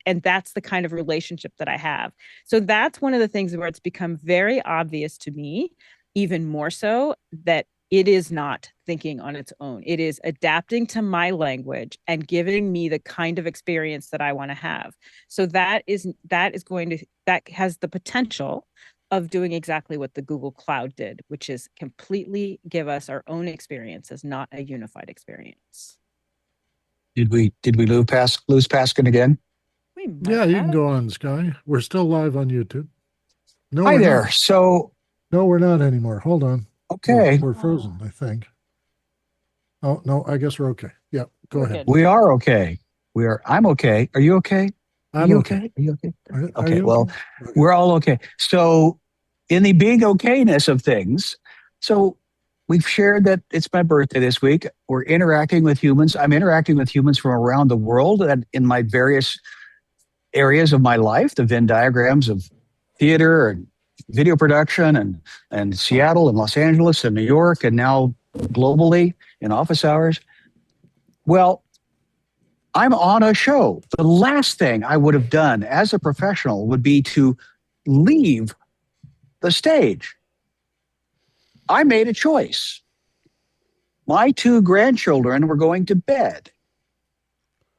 and that's the kind of relationship that I have. So that's one of the things where it's become very obvious to me, even more so, that it is not thinking on its own. It is adapting to my language and giving me the kind of experience that I want to have. So that has the potential of doing exactly what the Google Cloud did, which is completely give us our own experiences, not a unified experience. Did we lose Paskin again? Yeah, you can go on, Sky. We're still live on YouTube. No, Hi there. Not. So no, we're not anymore. Hold on. Okay. We're frozen, I think. Oh, no, I guess we're okay. Yeah, go ahead. We are okay. I'm okay. Are you okay? I'm okay. Are you okay? Are you well, okay? We're all okay. So in the being okayness of things, so we've shared that it's my birthday this week. We're interacting with humans. I'm interacting with humans from around the world and in my various areas of my life, the Venn diagrams of theater and video production and Seattle and Los Angeles and New York and now globally in office hours. Well, I'm on a show. The last thing I would have done as a professional would be to leave the stage. I made a choice. My 2 grandchildren were going to bed.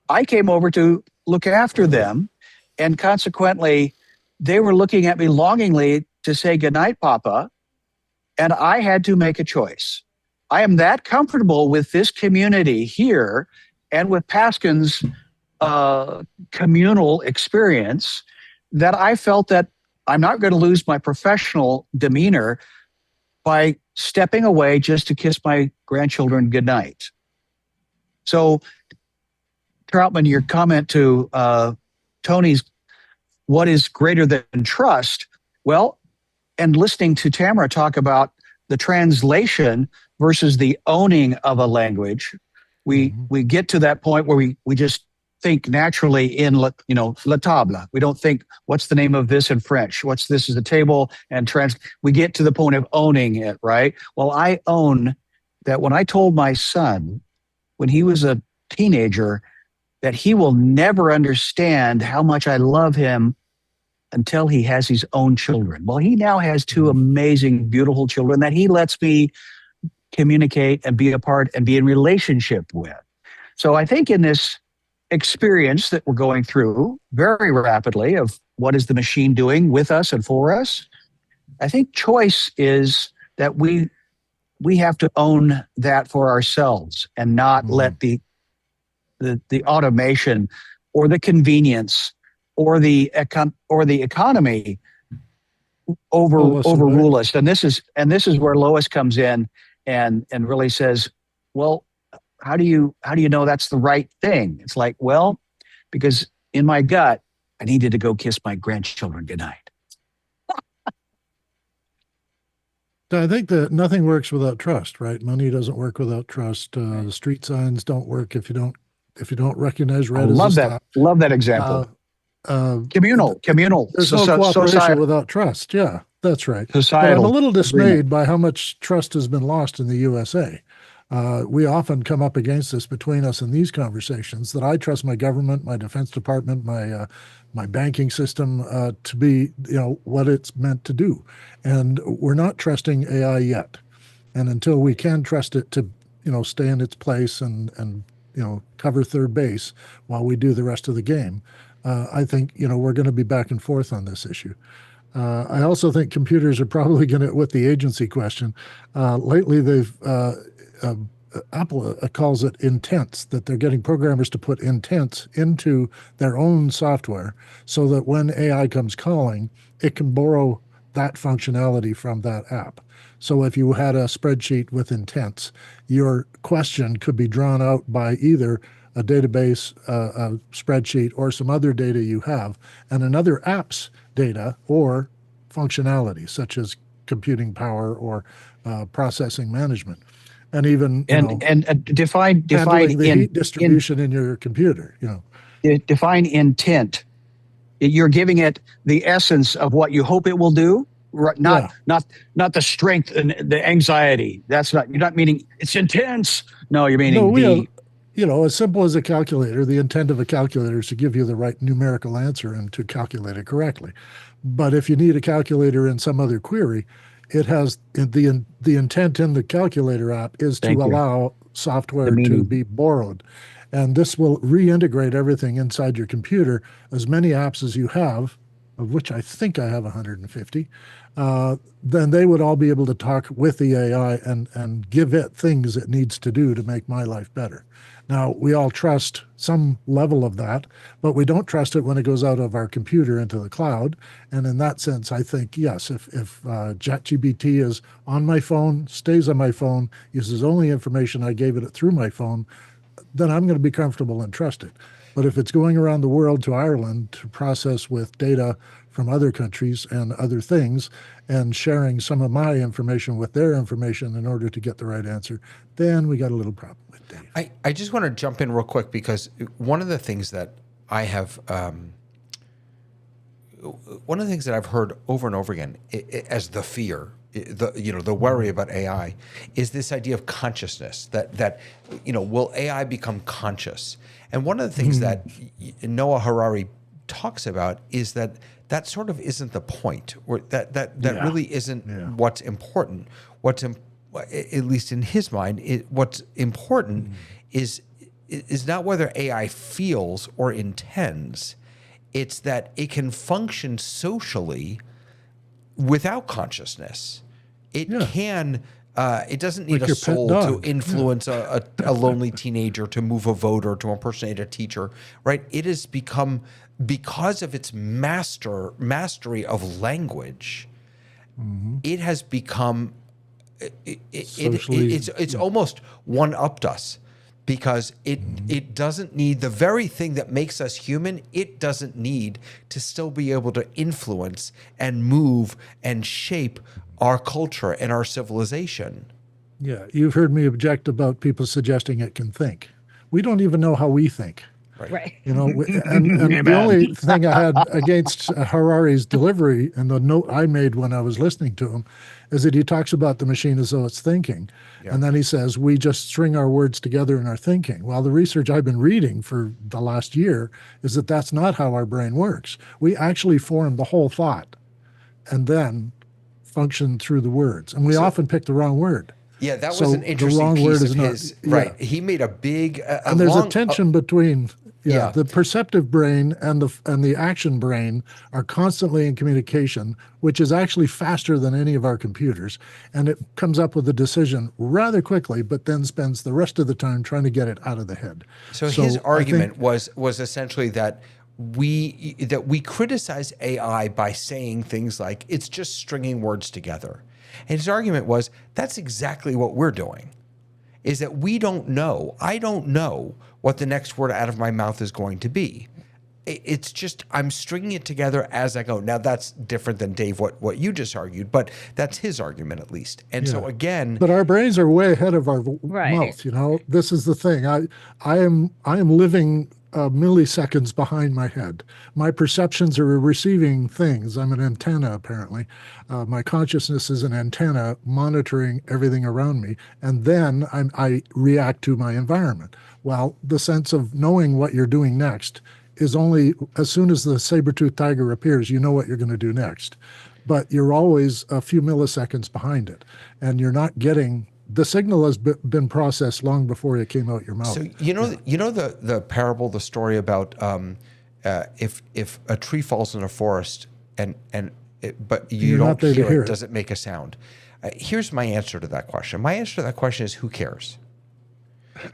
I came over to look after them, and consequently, they were looking at me longingly to say goodnight, Papa, and I had to make a choice. I am that comfortable with this community here and with Paskin's communal experience that I felt that I'm not going to lose my professional demeanor by stepping away just to kiss my grandchildren goodnight. So, Troutman, your comment to Tony's what is greater than trust? Well, and listening to Tamara talk about the translation versus the owning of a language, we get to that point where we just think naturally in la table. We don't think what's the name of this in French, what's this is the table, and we get to the point of owning it, right? Well, I own that when I told my son when he was a teenager that he will never understand how much I love him until he has his own children. Well, he now has 2 amazing, beautiful children that he lets me communicate and be a part and be in relationship with. So I think in this experience that we're going through very rapidly of what is the machine doing with us and for us, I think choice is that we have to own that for ourselves and not let the automation or the convenience or the economy overrule us. And this is where Lois comes in and really says, well, how do you know that's the right thing? It's like, well, because in my gut, I needed to go kiss my grandchildren goodnight. I think that nothing works without trust, right? Money doesn't work without trust. The street signs don't work if you don't recognize I red as a love that. stop. Love that example. Communal. There's no cooperation without trust. Yeah, that's right. But I'm a little dismayed by how much trust has been lost in the USA. We often come up against this between us in these conversations, that I trust my government, my Defense Department, my banking system to be, what it's meant to do. And we're not trusting AI yet. And until we can trust it to, stay in its place and cover third base while we do the rest of the game, I think, we're going to be back and forth on this issue. I also think computers are probably going to, with the agency question, lately Apple calls it intents, that they're getting programmers to put intents into their own software so that when AI comes calling, it can borrow that functionality from that app. So if you had a spreadsheet with intents, your question could be drawn out by either a database, a spreadsheet, or some other data you have, and another app's data or functionality, such as computing power or processing management. And even define the heat distribution in your computer. Define intent. You're giving it the essence of what you hope it will do, not the strength and the anxiety. You're not meaning it's intense. No, you're meaning as simple as a calculator. The intent of a calculator is to give you the right numerical answer and to calculate it correctly. But if you need a calculator in some other query, it has the intent in the calculator app is to allow software to be borrowed. And this will reintegrate everything inside your computer. As many apps as you have, of which I think I have 150, then they would all be able to talk with the AI and give it things it needs to do to make my life better. Now, we all trust some level of that, but we don't trust it when it goes out of our computer into the cloud. And in that sense, I think, yes, if ChatGPT is on my phone, stays on my phone, uses only information I gave it through my phone, then I'm going to be comfortable and trust it. But if it's going around the world to Ireland to process with data from other countries and other things and sharing some of my information with their information in order to get the right answer, then we got a little problem with Dave. I just want to jump in real quick, because one of the things that I have, one of the things that I've heard over and over again as the fear, the worry about AI, is this idea of consciousness, that will AI become conscious? And one of the things that Noah Harari talks about is that sort of isn't the point, or that really isn't what's important. At least in his mind, what's important is not whether AI feels or intends. It's that it can function socially without consciousness. It can. It doesn't need a soul to influence a lonely teenager, to move a vote, or to impersonate a teacher, right? It has become, because of its mastery of language, it has become. It's almost one-upped us, because it doesn't need the very thing that makes us human. It doesn't need to still be able to influence and move and shape our culture and our civilization. Yeah, you've heard me object about people suggesting it can think. We don't even know how we think. Right. And the only thing I had against Harari's delivery, and the note I made when I was listening to him, is that he talks about the machine as though it's thinking. Yeah. And then he says, we just string our words together in our thinking. Well, the research I've been reading for the last year is that that's not how our brain works. We actually form the whole thought and then function through the words. And we often pick the wrong word. Yeah, that was an interesting piece of his. Right. Yeah. He made a big... and there's a tension between... the perceptive brain and the action brain are constantly in communication, which is actually faster than any of our computers. And it comes up with a decision rather quickly, but then spends the rest of the time trying to get it out of the head. So his argument was essentially that we criticize AI by saying things like, it's just stringing words together. And his argument was, that's exactly what we're doing, is that we don't know. I don't know what the next word out of my mouth is going to be. it's just I'm stringing it together as I go. Now that's different than Dave what you just argued, but that's his argument at least. And so again, but our brains are way ahead of our Right. mouth. You know, this is the thing. I am living milliseconds behind my head. My perceptions are receiving things. I'm an antenna, apparently. My consciousness is an antenna monitoring everything around me, and then I react to my environment. Well, the sense of knowing what you're doing next is only as soon as the saber-toothed tiger appears, you know what you're going to do next. But you're always a few milliseconds behind it, and you're not getting the signal has been processed long before it came out your mouth. So you know the parable, the story about if a tree falls in a forest but you don't hear it, does it make a sound? Here's my answer to that question. My answer to that question is who cares?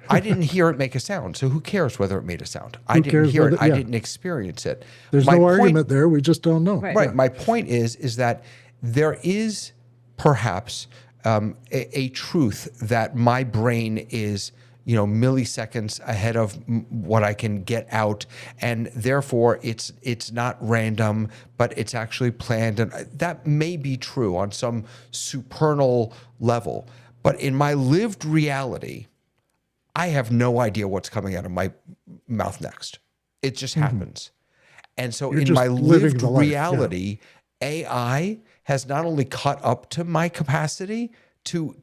I didn't hear it make a sound, so who cares whether it made a sound? I didn't hear it. I didn't experience it. There's no argument there. We just don't know. Right. My point is that there is perhaps a truth that my brain is, milliseconds ahead of what I can get out, and therefore it's not random, but it's actually planned, and that may be true on some supernal level. But in my lived reality, I have no idea what's coming out of my mouth next. It just happens. And so in my lived reality, AI has not only caught up to my capacity to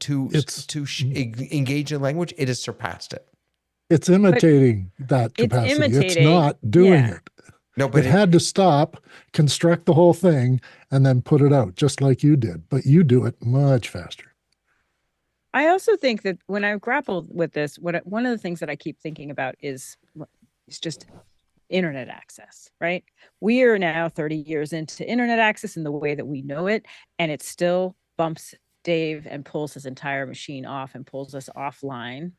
engage in language, it has surpassed it. It's imitating that capacity. It's not doing it. No, but it had to stop, construct the whole thing, and then put it out, just like you did. But you do it much faster. I also think that when I grappled with this, one of the things that I keep thinking about is just internet access, right? We are now 30 years into internet access in the way that we know it, and it still bumps Dave and pulls his entire machine off and pulls us offline.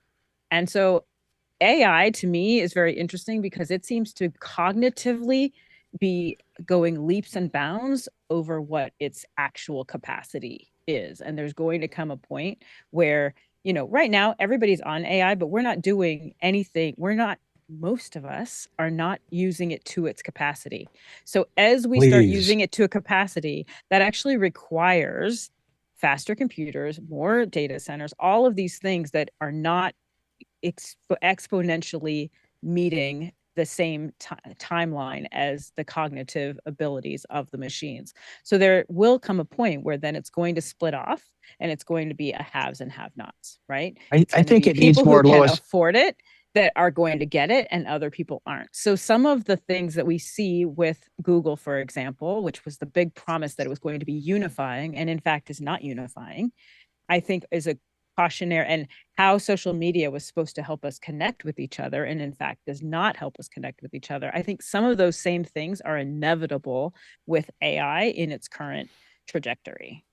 And so AI to me is very interesting because it seems to cognitively be going leaps and bounds over what its actual capacity is. And there's going to come a point where, right now everybody's on AI, but we're not doing anything. Most of us are not using it to its capacity. So as we start using it to a capacity, that actually requires faster computers, more data centers, all of these things that are not exponentially meeting the same timeline as the cognitive abilities of the machines. So there will come a point where then it's going to split off, and it's going to be a haves and have-nots, right? I think it needs more, people who Lois. can afford it that are going to get it, and other people aren't. So some of the things that we see with Google, for example, which was the big promise that it was going to be unifying, and in fact is not unifying, I think is a cautionary, and how social media was supposed to help us connect with each other, and in fact does not help us connect with each other. I think some of those same things are inevitable with AI in its current trajectory.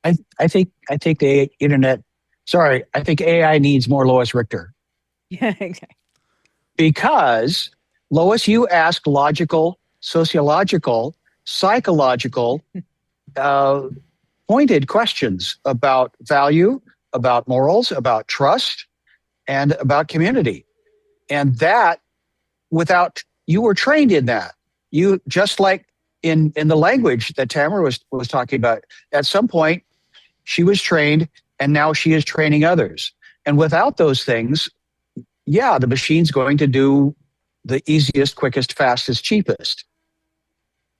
I think the internet. Sorry, I think AI needs more Lois Richter. Yeah, exactly. Because Lois, you ask logical, sociological, psychological, pointed questions about value, about morals, about trust, and about community. And that, you were trained in that. You, just like in the language that Tamara was talking about, at some point she was trained, and now she is training others. And without those things, the machine's going to do the easiest, quickest, fastest, cheapest.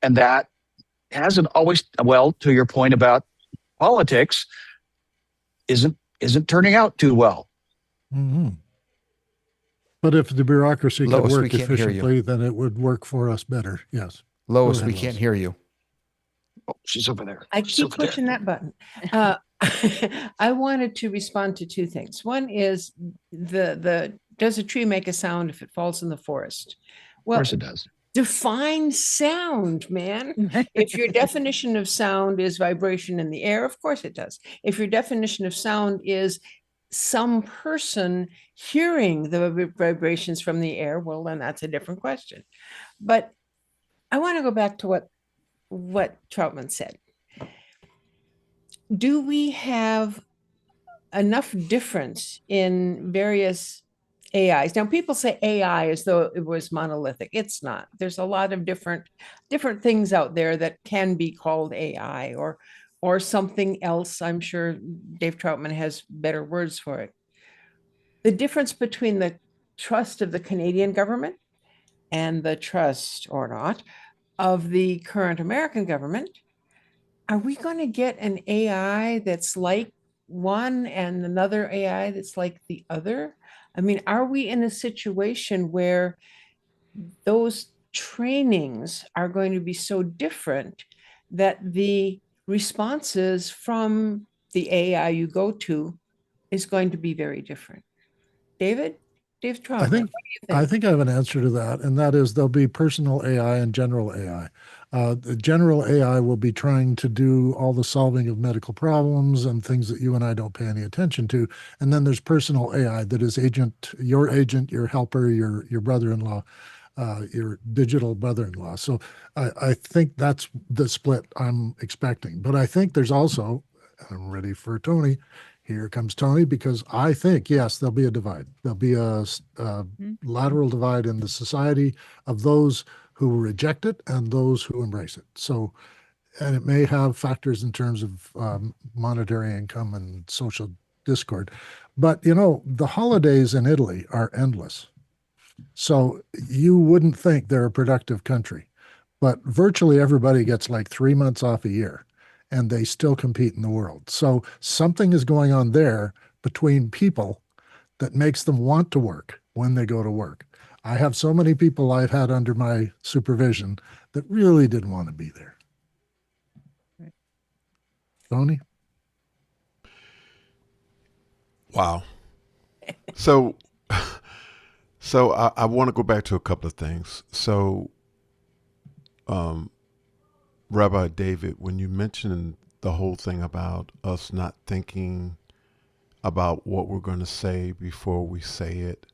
And that hasn't always, well, to your point about politics, isn't turning out too well. Mm-hmm. But if the bureaucracy could work efficiently, then it would work for us better. Yes. Lois, we can't hear you. Oh, she's over there. I keep pushing that button. I wanted to respond to two things. One is does a tree make a sound if it falls in the forest? Well, of course it does. Define sound, man. If your definition of sound is vibration in the air, of course it does. If your definition of sound is some person hearing the vibrations from the air, well, then that's a different question. But I want to go back to what Troutman said. Do we have enough difference in various AIs. Now, people say AI as though it was monolithic. It's not. There's a lot of different things out there that can be called AI or something else. I'm sure Dave Troutman has better words for it. The difference between the trust of the Canadian government and the trust or not of the current American government, are we going to get an AI that's like one and another AI that's like the other? I mean, are we in a situation where those trainings are going to be so different that the responses from the AI you go to is going to be very different? Dave Troutman, I think what do you think? I have an answer to that, and that is there'll be personal AI and general AI. The general AI will be trying to do all the solving of medical problems and things that you and I don't pay any attention to. And then there's personal AI that is your helper, your brother-in-law, your digital brother-in-law. So I think that's the split I'm expecting. But I think there's also, I'm ready for Tony. Here comes Tony, because I think, yes, there'll be a divide. There'll be a lateral divide in the society of those who reject it and those who embrace it. So, and it may have factors in terms of monetary income and social discord. But, the holidays in Italy are endless. So you wouldn't think they're a productive country, but virtually everybody gets like 3 months off a year and they still compete in the world. So something is going on there between people that makes them want to work when they go to work. I have so many people I've had under my supervision that really didn't want to be there. Tony? Wow. So I want to go back to a couple of things. So, Rabbi David, when you mentioned the whole thing about us not thinking about what we're going to say before we say it,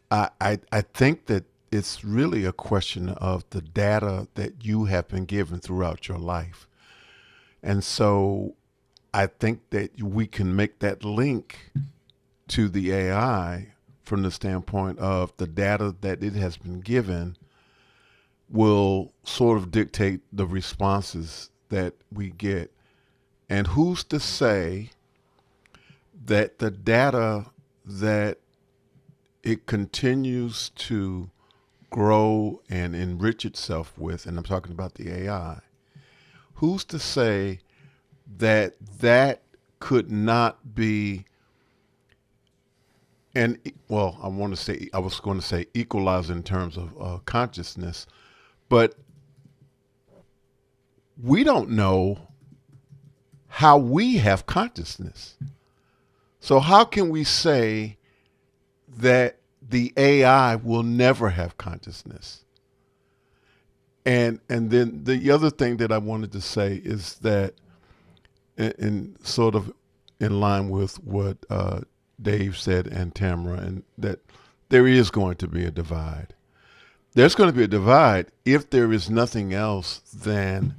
I think that it's really a question of the data that you have been given throughout your life. And so I think that we can make that link to the AI from the standpoint of the data that it has been given will sort of dictate the responses that we get. And who's to say that the data that it continues to grow and enrich itself with, and I'm talking about the AI, who's to say that that could not be, and well, I was going to say equalize in terms of consciousness, but we don't know how we have consciousness. So how can we say that the AI will never have consciousness? And then the other thing that I wanted to say is that, in sort of in line with what Dave said and Tamara, and that there is going to be a divide. There's going to be a divide if there is nothing else than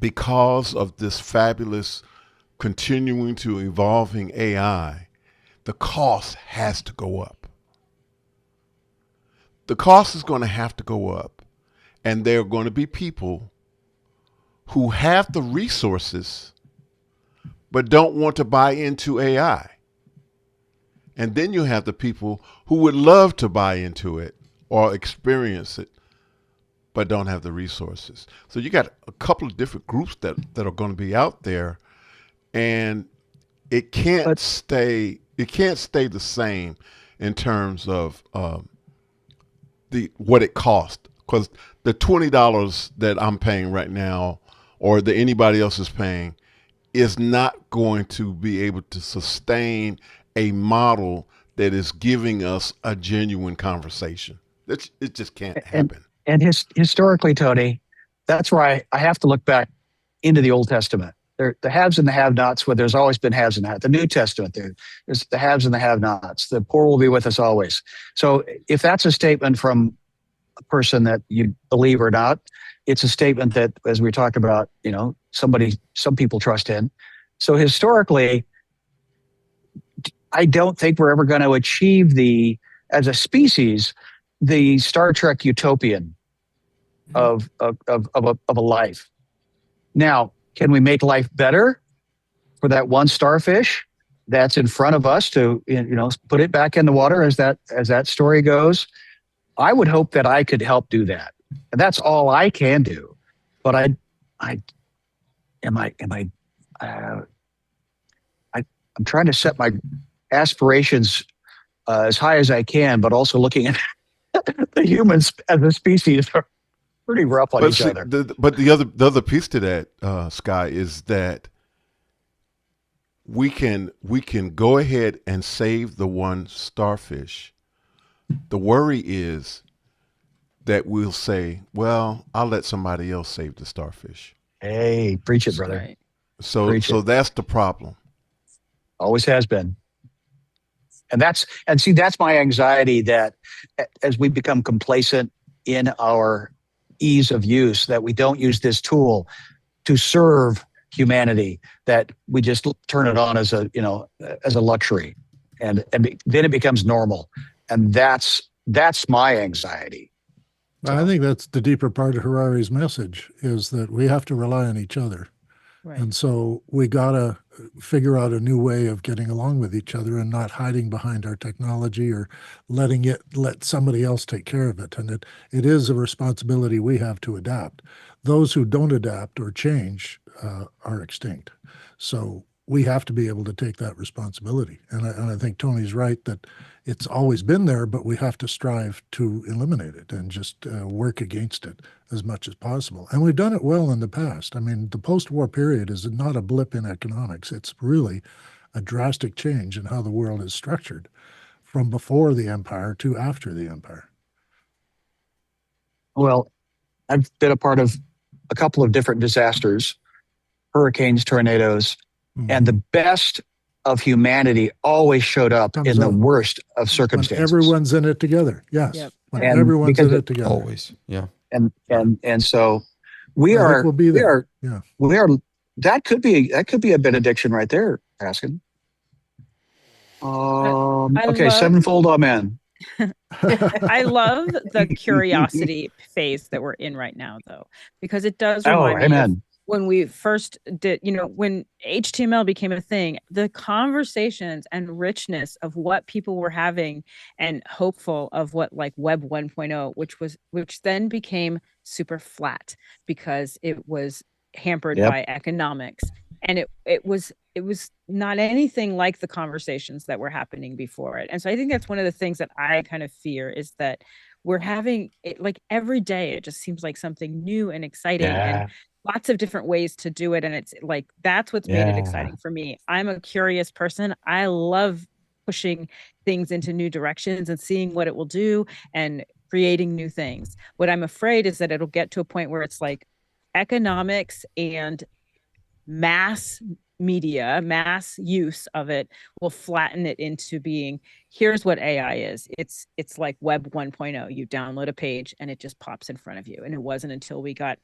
because of this fabulous continuing to evolving AI, the cost has to go up. The cost is going to have to go up. And there are going to be people who have the resources but don't want to buy into AI. And then you have the people who would love to buy into it or experience it but don't have the resources. So you got a couple of different groups that are going to be out there, and it can't stay the same in terms of what it costs, because the $20 that I'm paying right now or that anybody else is paying is not going to be able to sustain a model that is giving us a genuine conversation. It just can't happen. And historically, Tony, that's why I have to look back into the Old Testament. There, the haves and the have-nots, where there's always been haves and have. The New Testament, there's the haves and the have-nots. The poor will be with us always. So if that's a statement from a person that you believe or not, it's a statement that, as we talk about, some people trust in. So historically, I don't think we're ever going to achieve as a species, the Star Trek utopian of a life. Now, can we make life better for that one starfish that's in front of us to, put it back in the water as that story goes? I would hope that I could help do that. And that's all I can do. But I'm trying to set my aspirations as high as I can, but also looking at the humans as a species are pretty rough on each other. But the other piece to that, Sky, is that we can go ahead and save the one starfish. The worry is that we'll say, well, I'll let somebody else save the starfish. Hey, preach it, brother. Right. So that's the problem. Always has been. And that's my anxiety, that as we become complacent in our ease of use, that we don't use this tool to serve humanity, that we just turn it on as a luxury, and then it becomes normal. And that's my anxiety. I think that's the deeper part of Harari's message, is that we have to rely on each other. Right. And so we got to figure out a new way of getting along with each other and not hiding behind our technology or let somebody else take care of it. And it is a responsibility we have to adapt. Those who don't adapt or change are extinct. So we have to be able to take that responsibility. And I think Tony's right that it's always been there, but we have to strive to eliminate it and just work against it as much as possible. And we've done it well in the past. I mean, the post-war period is not a blip in economics. It's really a drastic change in how the world is structured from before the empire to after the empire. Well, I've been a part of a couple of different disasters, hurricanes, tornadoes, and the best of humanity always showed up in the worst of circumstances. When everyone's in it together. Yes. Yep. When everyone's in it together. Always. Yeah. And so we are that could be a benediction right there, Paskin. Okay, sevenfold amen. I love the curiosity phase that we're in right now, though, because it does remind me of when we first did, when HTML became a thing, the conversations and richness of what people were having and hopeful of what like Web 1.0, which then became super flat because it was hampered by economics. And it was not anything like the conversations that were happening before it. And so I think that's one of the things that I kind of fear, is that we're having it like every day. It just seems like something new and exciting and lots of different ways to do it. And it's like, that's what's made it exciting for me. I'm a curious person. I love pushing things into new directions and seeing what it will do and creating new things. What I'm afraid is that it'll get to a point where it's like economics and mass media, mass use of it will flatten it into being, here's what AI is. It's like Web 1.0. You download a page and it just pops in front of you. And it wasn't until we got,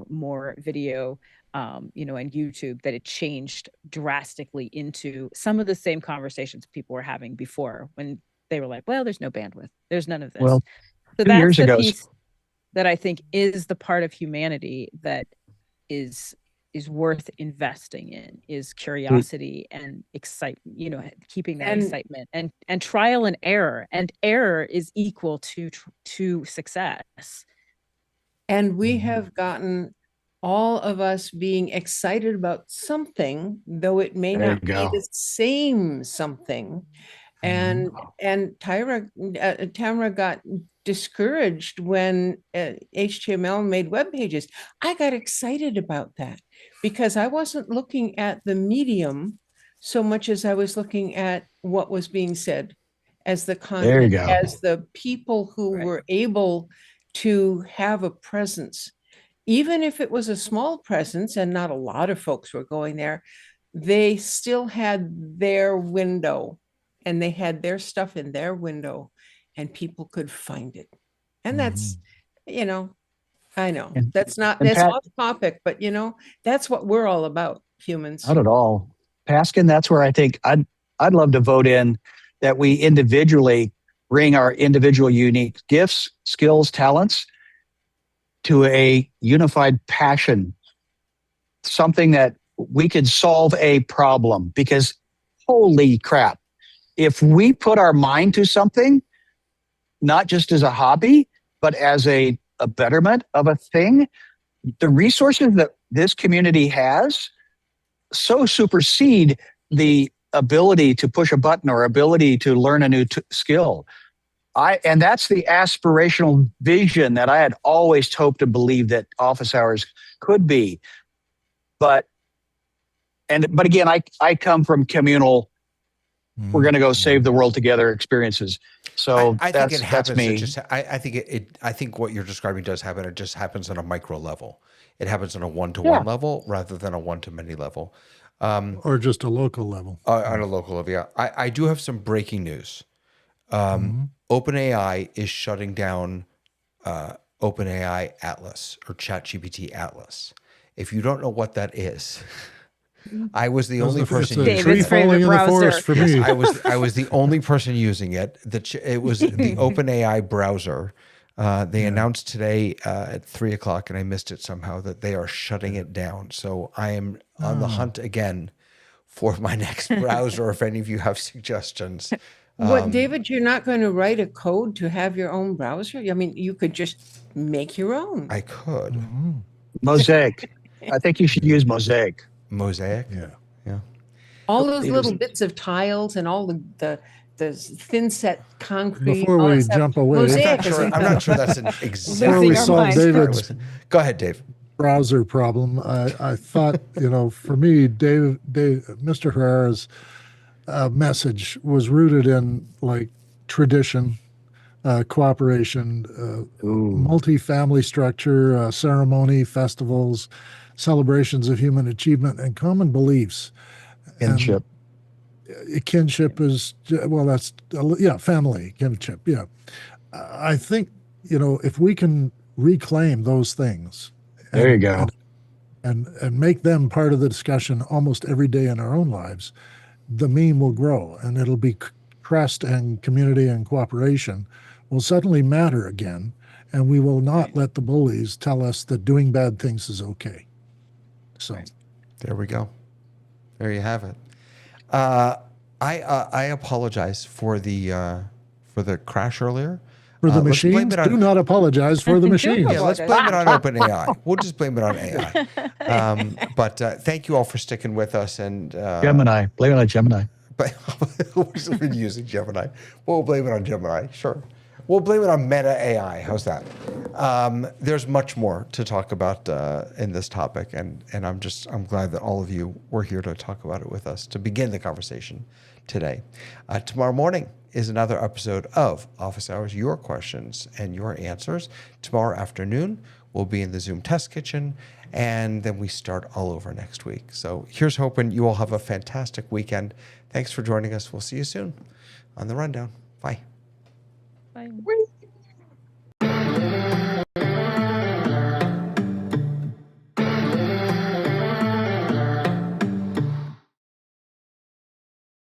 more video, and YouTube that it changed drastically into some of the same conversations people were having before, when they were like, well, there's no bandwidth. There's none of this. Well, so that's the piece that I think is the part of humanity that is worth investing in, is curiosity and excitement, keeping that excitement and trial and error is equal to success. And we have gotten all of us being excited about something, though it may not be the same something. And Tamara got discouraged when HTML made web pages. I got excited about that because I wasn't looking at the medium so much as I was looking at what was being said as the content, as the people who were able to have a presence. Even if it was a small presence and not a lot of folks were going there, they still had their window and they had their stuff in their window and people could find it. And that's, I know that's off topic, but that's what we're all about, humans. Not at all. Paskin, that's where I think I'd love to vote in that we individually bring our individual unique gifts, skills, talents to a unified passion, something that we could solve a problem. Because holy crap, if we put our mind to something, not just as a hobby, but as a betterment of a thing, the resources that this community has so supersede the ability to push a button or ability to learn a new skill. And that's the aspirational vision that I had always hoped and believed that office hours could be. But again, I come from communal, we're going to go save the world together experiences. So I think it happens. That's me. I think what you're describing does happen. It just happens on a micro level. It happens on a one-to-one level rather than a one-to-many level. Or just a local level. On a local level, yeah. I do have some breaking news. OpenAI is shutting down OpenAI Atlas or ChatGPT Atlas. If you don't know what that is, I was the only person using it. David's favorite browser. For me. I was the only person using it. It was the OpenAI browser. They announced today at 3:00, and I missed it somehow, that they are shutting it down. So I am on the hunt again for my next browser. If any of you have suggestions. What, David, you're not going to write a code to have your own browser? I mean, you could just make your own. I could. Mosaic. I think you should use Mosaic. Mosaic? Yeah. All those little bits of tiles and all the thin set concrete. Before we jump away, I'm not sure that's an exact. Before we solve David's Go ahead, Dave. browser problem, I thought, for me, Mr. Herrera's message was rooted in like tradition, cooperation, multi-family structure, ceremony, festivals, celebrations of human achievement, and common beliefs. Kinship. Kinship is, well, that's, family, kinship, yeah. I think, if we can reclaim those things. There you go. And make them part of the discussion almost every day in our own lives, the meme will grow, and it'll be trust and community and cooperation will suddenly matter again, and we will not let the bullies tell us that doing bad things is okay. So there we go. There you have it. I apologize for the crash earlier. For the machines, do not apologize for the machines. Yeah, let's blame it on OpenAI. We'll just blame it on AI. But thank you all for sticking with us. And Gemini. Blame it on Gemini. We've been using Gemini. We'll blame it on Gemini. Sure. We'll blame it on Meta AI. How's that? There's much more to talk about in this topic, and I'm glad that all of you were here to talk about it with us to begin the conversation today. Tomorrow morning is another episode of Office Hours, your questions and your answers. Tomorrow afternoon, we'll be in the Zoom test kitchen, and then we start all over next week. So here's hoping you all have a fantastic weekend. Thanks for joining us. We'll see you soon on The Rundown. Bye. Bye.